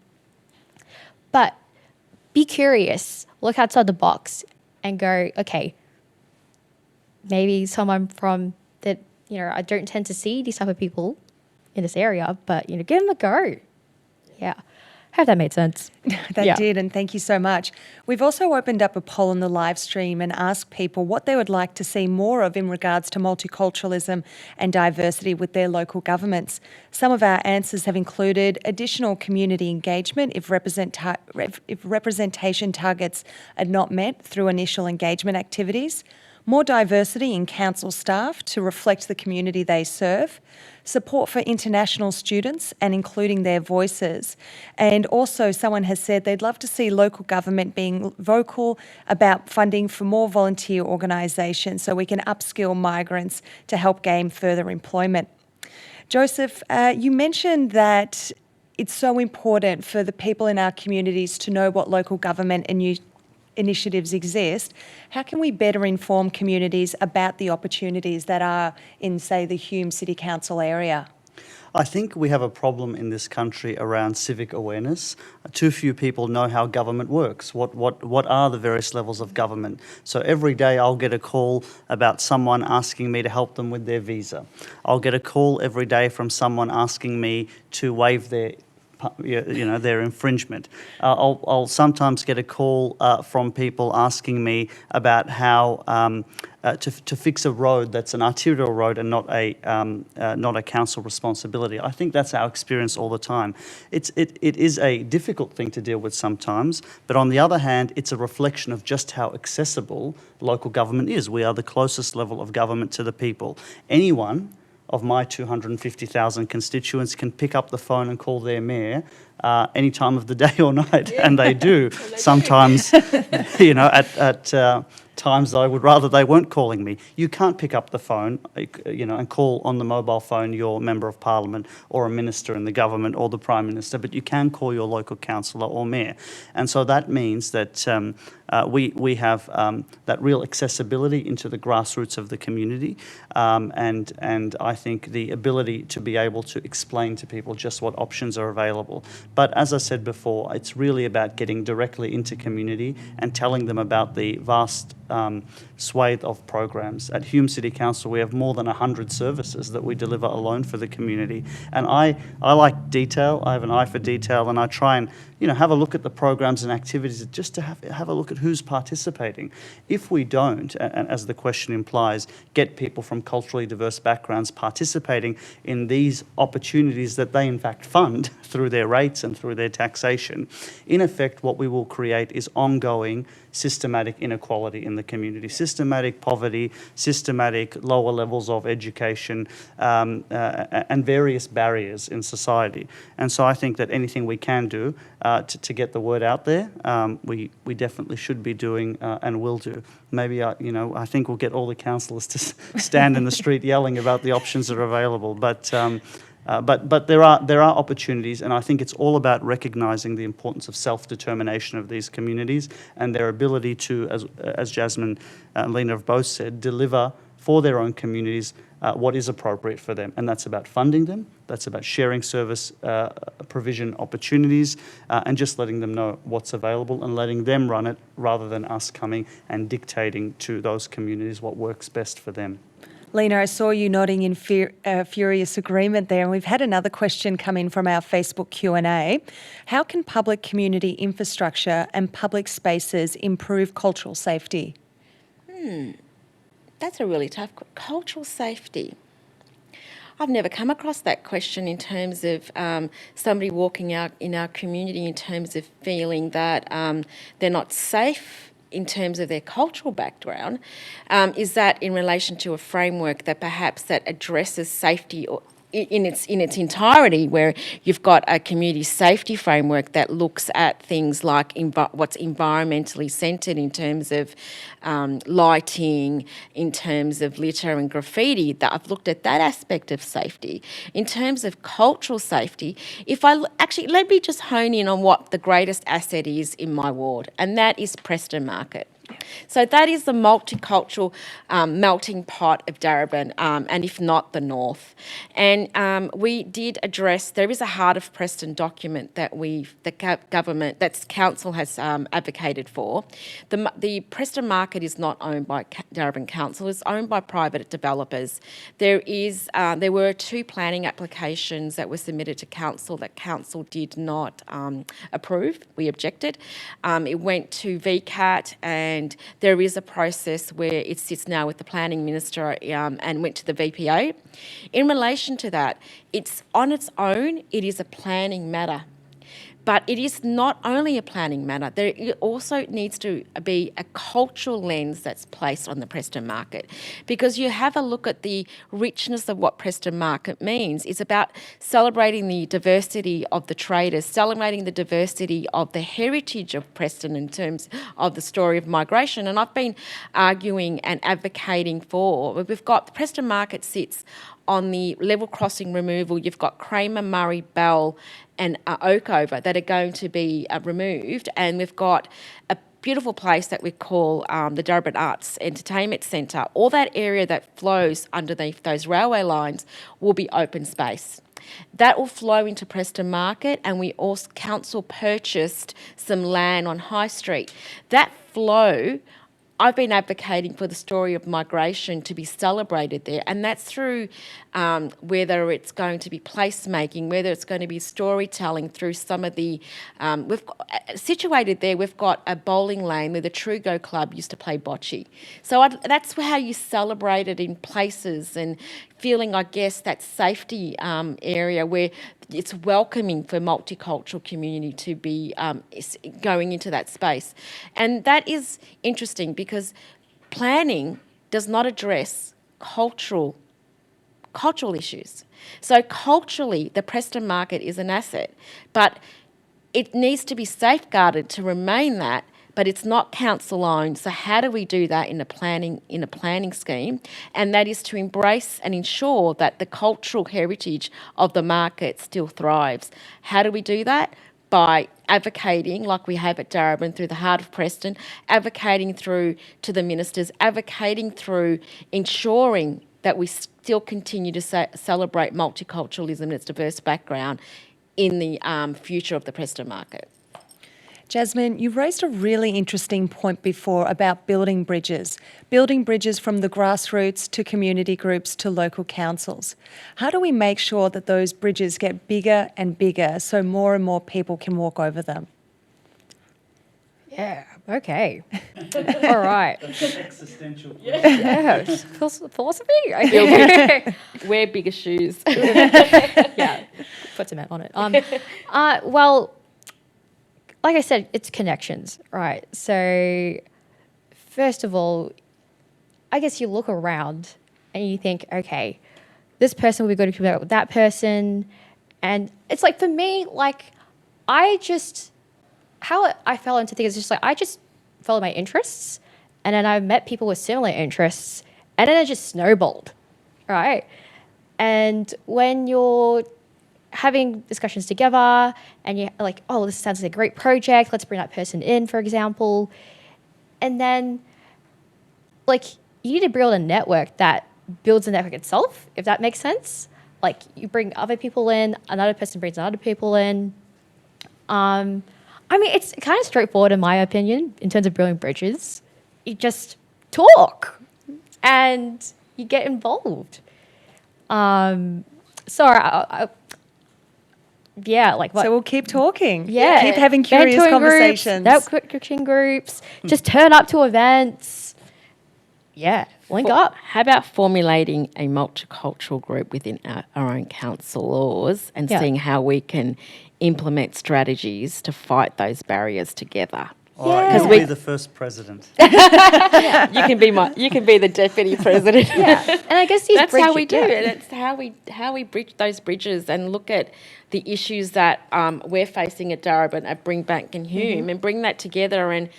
But be curious, look outside the box and go, okay, maybe someone from that, I don't tend to see these type of people in this area, but, give them a go. Yeah. I hope that made sense. That did, and thank you so much. We've also opened up a poll on the live stream and asked people what they would like to see more of in regards to multiculturalism and diversity with their local governments. Some of our answers have included additional community engagement if representation targets are not met through initial engagement activities, more diversity in council staff to reflect the community they serve, support for international students and including their voices. And also someone has said they'd love to see local government being vocal about funding for more volunteer organisations so we can upskill migrants to help gain further employment. Joseph, you mentioned that it's so important for the people in our communities to know what local government and new initiatives exist. How can we better inform communities about the opportunities that are in, say, the Hume City Council area? I think we have a problem in this country around civic awareness. Too few people know how government works. What are the various levels of government? So every day I'll get a call about someone asking me to help them with their visa. I'll get a call every day from someone asking me to waive their infringement. I'll sometimes get a call from people asking me about how to fix a road that's an arterial road and not a council responsibility. I think that's our experience all the time. It is a difficult thing to deal with sometimes, but on the other hand, it's a reflection of just how accessible local government is. We are the closest level of government to the people. Anyone of my 250,000 constituents can pick up the phone and call their mayor any time of the day or night, and they do. Sometimes, at times I would rather they weren't calling me. You can't pick up the phone, and call on the mobile phone your member of parliament or a minister in the government or the prime minister, but you can call your local councillor or mayor. And so that means that we have that real accessibility into the grassroots of the community, and I think the ability to be able to explain to people just what options are available. But as I said before, it's really about getting directly into community and telling them about the vast swathe of programs. At Hume City Council, we have more than 100 services that we deliver alone for the community. And I like detail. I have an eye for detail, and I try and have a look at the programs and activities just to have a look at who's participating. If we don't, and as the question implies, get people from culturally diverse backgrounds participating in these opportunities that they in fact fund through their rates and through their taxation, in effect what we will create is ongoing systematic inequality in the community, systematic poverty, systematic lower levels of education, and various barriers in society. And so I think that anything we can do to get the word out there, we definitely should be doing and will do. Maybe I think we'll get all the councillors to stand in the street yelling about the options that are available. But there are opportunities, and I think it's all about recognising the importance of self-determination of these communities and their ability to, as Jasmine and Lena have both said, deliver for their own communities what is appropriate for them. And that's about funding them, that's about sharing service provision opportunities, and just letting them know what's available and letting them run it rather than us coming and dictating to those communities what works best for them. Lena, I saw you nodding in furious agreement there, and we've had another question come in from our Facebook Q&A. How can public community infrastructure and public spaces improve cultural safety? That's a really tough question. Cultural safety. I've never come across that question in terms of somebody walking out in our community in terms of feeling that they're not safe in terms of their cultural background. Is that in relation to a framework that perhaps that addresses safety or in its entirety, where you've got a community safety framework that looks at things like what's environmentally centred in terms of lighting, in terms of litter and graffiti. That I've looked at that aspect of safety. In terms of cultural safety, let me just hone in on what the greatest asset is in my ward, and that is Preston Market. So that is the multicultural melting pot of Darebin, and if not, the north. And we did address, there is a Heart of Preston document that council has advocated for. The Preston Market is not owned by Darebin Council, it's owned by private developers. There were 2 planning applications that were submitted to council that council did not approve. We objected. It went to VCAT, and there is a process where it sits now with the planning minister and went to the VPA. In relation to that, it's on its own, it is a planning matter. But it is not only a planning matter, there also needs to be a cultural lens that's placed on the Preston Market, because you have a look at the richness of what Preston Market means. It's about celebrating the diversity of the traders, celebrating the diversity of the heritage of Preston in terms of the story of migration. And I've been arguing and advocating for, we've got, the Preston Market sits on the level crossing removal. You've got Kramer, Murray, Bell and Oakover that are going to be removed, and we've got a beautiful place that we call the Darebin Arts Entertainment Centre. All that area that flows underneath those railway lines will be open space. That will flow into Preston Market, and we also, council purchased some land on High Street. That flow I've been advocating for the story of migration to be celebrated there, and that's through whether it's going to be placemaking, whether it's going to be storytelling through some of the. Situated there, we've got a bowling lane where the Trugo Club used to play bocce. So that's how you celebrate it in places and feeling, I guess, that safety area where it's welcoming for multicultural community to be going into that space. And that is interesting because planning does not address cultural issues. So culturally, the Preston market is an asset, but it needs to be safeguarded to remain that, but it's not council owned. So how do we do that in a planning scheme? And that is to embrace and ensure that the cultural heritage of the market still thrives. How do we do that? By advocating, like we have at Darebin through the Heart of Preston, advocating through to the ministers, advocating through ensuring that we still continue to celebrate multiculturalism and its diverse background in the future of the Preston market. Jasmine, you've raised a really interesting point before about building bridges from the grassroots to community groups to local councils. How do we make sure that those bridges get bigger and bigger so more and more people can walk over them? Yeah, okay. All right. Existential. Yeah, philosophy? Okay. Wear bigger shoes. Yeah, put cement on it. Well, like I said, it's connections, right? So first of all, I guess you look around and you think, okay, this person will be good to connect with that person. And it's like, for me, like, how I fell into things is just like, I just follow my interests, and then I met people with similar interests, and then it just snowballed, right? And when you're having discussions together and you're like, oh, this sounds like a great project, let's bring that person in, for example. And then, like, you need to build a network that builds the network itself, if that makes sense. Like, you bring other people in, another person brings other people in. I mean, it's kind of straightforward in my opinion in terms of building bridges. You just talk and you get involved. Yeah, like what? So we'll keep talking. Yeah. Keep having curious Mentoring conversations. Groups, networking groups. Just turn up to events. Yeah, link up. How about formulating a multicultural group within our own council laws and seeing how we can implement strategies to fight those barriers together? All right, Yeah. you'll be the first president. You can be the deputy president. Yeah, and I guess That's how we do it. It's how we bridge those bridges and look at the issues that we're facing at Darebin, at Bringbank and Hume, and bring that together and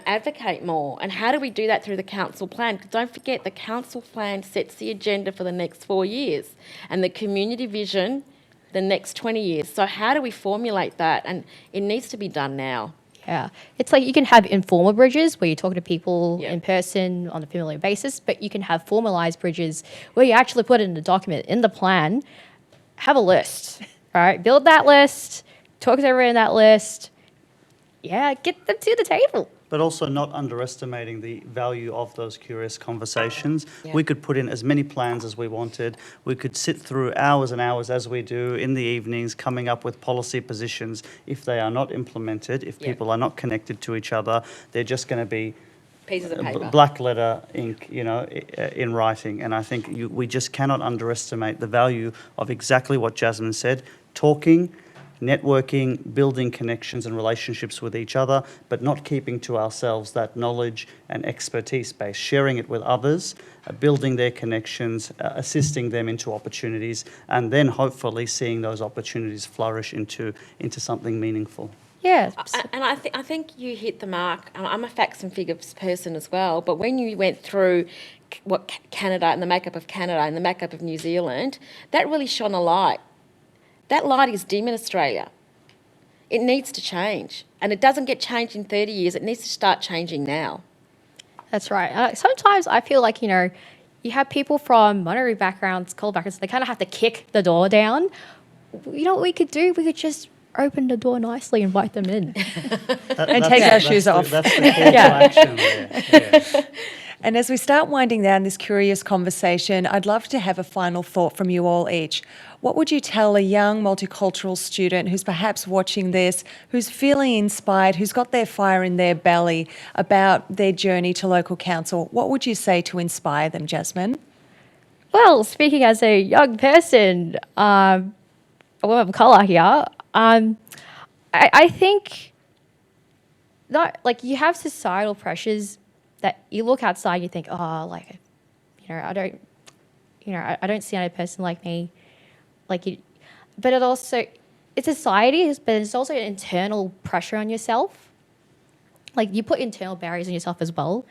advocate more. And how do we do that through the council plan? Because don't forget, the council plan sets the agenda for the next 4 years, and the community vision the next 20 years. So how do we formulate that? And it needs to be done now. Yeah, it's like you can have informal bridges where you're talking to people in person on a familiar basis, but you can have formalized bridges where you actually put it in the document, in the plan, have a list, all right? Build that list, talk to everyone in that list. Yeah, get them to the table. But also not underestimating the value of those curious conversations. We could put in as many plans as we wanted. We could sit through hours and hours, as we do in the evenings, coming up with policy positions. If they are not implemented, if people are not connected to each other, they're just going to be Pieces of paper. black letter ink, in writing. And I think we just cannot underestimate the value of exactly what Jasmine said, talking, networking, building connections and relationships with each other, but not keeping to ourselves that knowledge and expertise base, sharing it with others, building their connections, assisting them into opportunities, and then hopefully seeing those opportunities flourish into something meaningful. Yeah. And I think you hit the mark. I'm a facts and figures person as well, but when you went through what Canada and the makeup of Canada and the makeup of New Zealand, that really shone a light. That light is dim in Australia. It needs to change. And it doesn't get changed in 30 years. It needs to start changing now. That's right. Sometimes I feel like, you have people from minority backgrounds, cultural backgrounds, they kind of have to kick the door down. You know what we could do? We could just open the door nicely, invite them in. And take our shoes off. That's the call to action there. Yeah. And as we start winding down this curious conversation, I'd love to have a final thought from you all each. What would you tell a young multicultural student who's perhaps watching this, who's feeling inspired, who's got their fire in their belly about their journey to local council? What would you say to inspire them, Jasmine? Well, speaking as a young person, a woman of colour here, I think not like you have societal pressures that you look outside, you think, oh, like, I don't see another person like me, like you. But it's society, but it's also an internal pressure on yourself. Like you put internal barriers on yourself as well,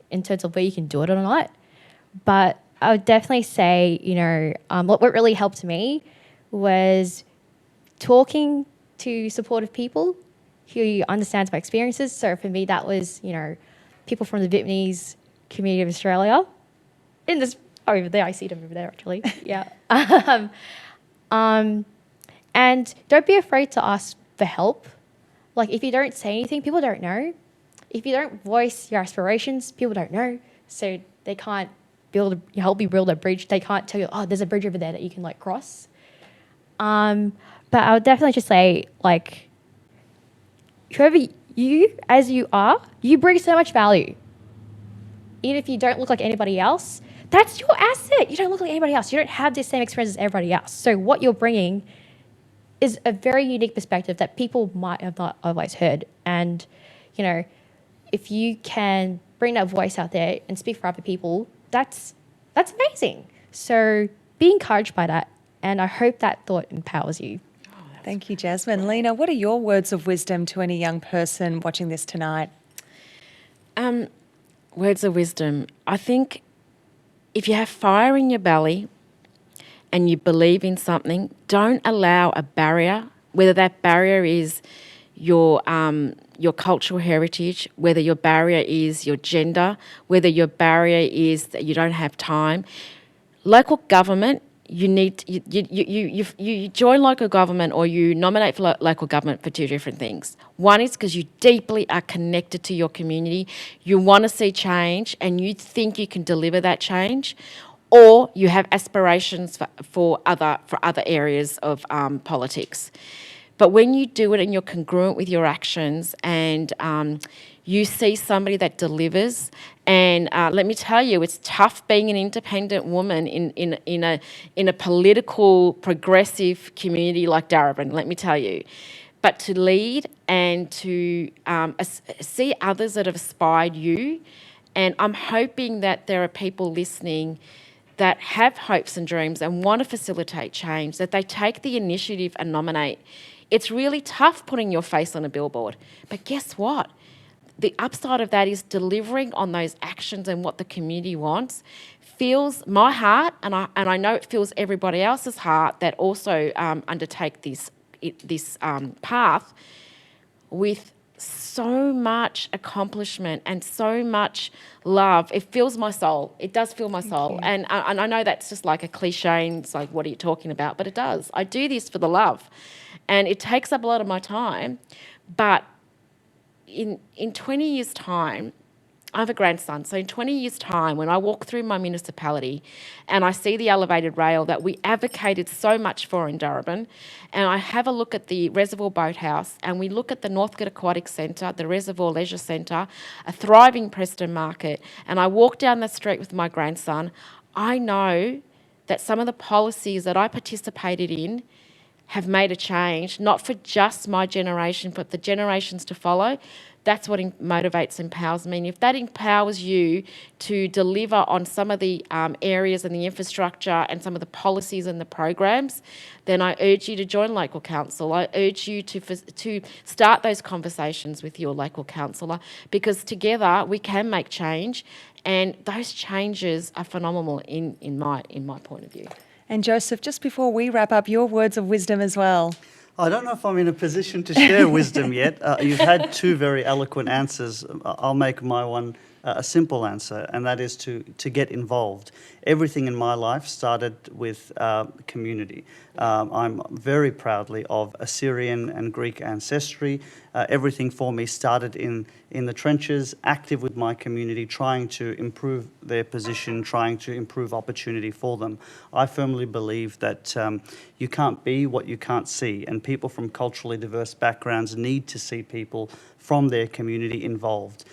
in terms of where you can do it or not. But I would definitely say, what really helped me was talking to supportive people who understands my experiences. So for me, that was, people from the Vietnamese community of Australia. Over there, I see them over there actually. Yeah. And don't be afraid to ask for help. Like if you don't say anything, people don't know. If you don't voice your aspirations, people don't know. So they can't help you build a bridge. They can't tell you, oh, there's a bridge over there that you can cross. But I would definitely just say, whoever you, as you are, you bring so much value. Even if you don't look like anybody else, that's your asset. You don't look like anybody else. You don't have the same experience as everybody else. So what you're bringing is a very unique perspective that people might have not otherwise heard. And, if you can bring that voice out there and speak for other people, that's amazing. So be encouraged by that. And I hope that thought empowers you. Thank you, Jasmine. Lena, what are your words of wisdom to any young person watching this tonight? Words of wisdom. I think if you have fire in your belly and you believe in something, don't allow a barrier, whether that barrier is your cultural heritage, whether your barrier is your gender, whether your barrier is that you don't have time. Local government, you join local government or you nominate for local government for two different things. One is because you deeply are connected to your community, you want to see change and you think you can deliver that change, or you have aspirations for other areas of politics. But when you do it and you're congruent with your actions and you see somebody that delivers, and let me tell you, it's tough being an independent woman in a political, progressive community like Darebin, let me tell you. But to lead and to see others that have inspired you, and I'm hoping that there are people listening that have hopes and dreams and want to facilitate change, that they take the initiative and nominate. It's really tough putting your face on a billboard, but guess what? The upside of that is delivering on those actions and what the community wants fills my heart, and I know it fills everybody else's heart that also undertake this path with so much accomplishment and so much love. It fills my soul. It does fill my soul. And I know that's just like a cliche and it's like, what are you talking about? But it does. I do this for the love. And it takes up a lot of my time. But in 20 years' time, I have a grandson. So in 20 years' time, when I walk through my municipality and I see the elevated rail that we advocated so much for in Darebin, and I have a look at the Reservoir Boathouse, and we look at the Northcote Aquatic Centre, the Reservoir Leisure Centre, a thriving Preston Market, and I walk down the street with my grandson, I know that some of the policies that I participated in have made a change, not for just my generation, but the generations to follow. That's what motivates, empowers me. And if that empowers you to deliver on some of the areas and the infrastructure and some of the policies and the programs, then I urge you to join local council. I urge you to start those conversations with your local councillor, because together we can make change, and those changes are phenomenal in my point of view. And Joseph, just before we wrap up, your words of wisdom as well. I don't know if I'm in a position to share wisdom yet. You've had two very eloquent answers. I'll make my one a simple answer, and that is to get involved. Everything in my life started with community. I'm very proudly of Assyrian and Greek ancestry. Everything for me started in the trenches, active with my community, trying to improve their position, trying to improve opportunity for them. I firmly believe that you can't be what you can't see, and people from culturally diverse backgrounds need to see people from their community involved.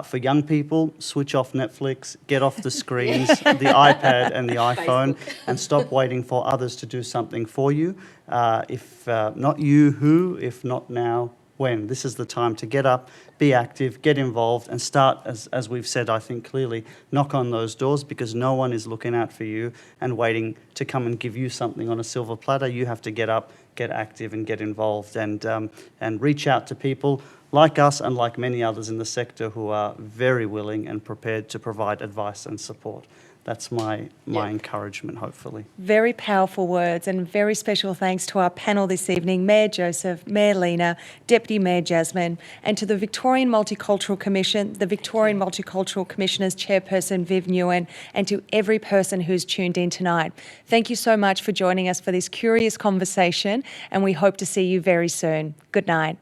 For young people, switch off Netflix, get off the screens, the iPad and the iPhone, and stop waiting for others to do something for you. If not you, who? If not now, when? This is the time to get up, be active, get involved, and start, as we've said, I think clearly, knock on those doors, because no one is looking out for you and waiting to come and give you something on a silver platter. You have to get up, get active, and get involved, and reach out to people like us and like many others in the sector who are very willing and prepared to provide advice and support. That's my encouragement, hopefully. Very powerful words, and very special thanks to our panel this evening, Mayor Joseph, Mayor Lena, Deputy Mayor Jasmine, and to the Victorian Multicultural Commission, the Victorian Multicultural Commissioner's Chairperson Viv Nguyen, and to every person who's tuned in tonight. Thank you so much for joining us for this curious conversation, and we hope to see you very soon. Good night.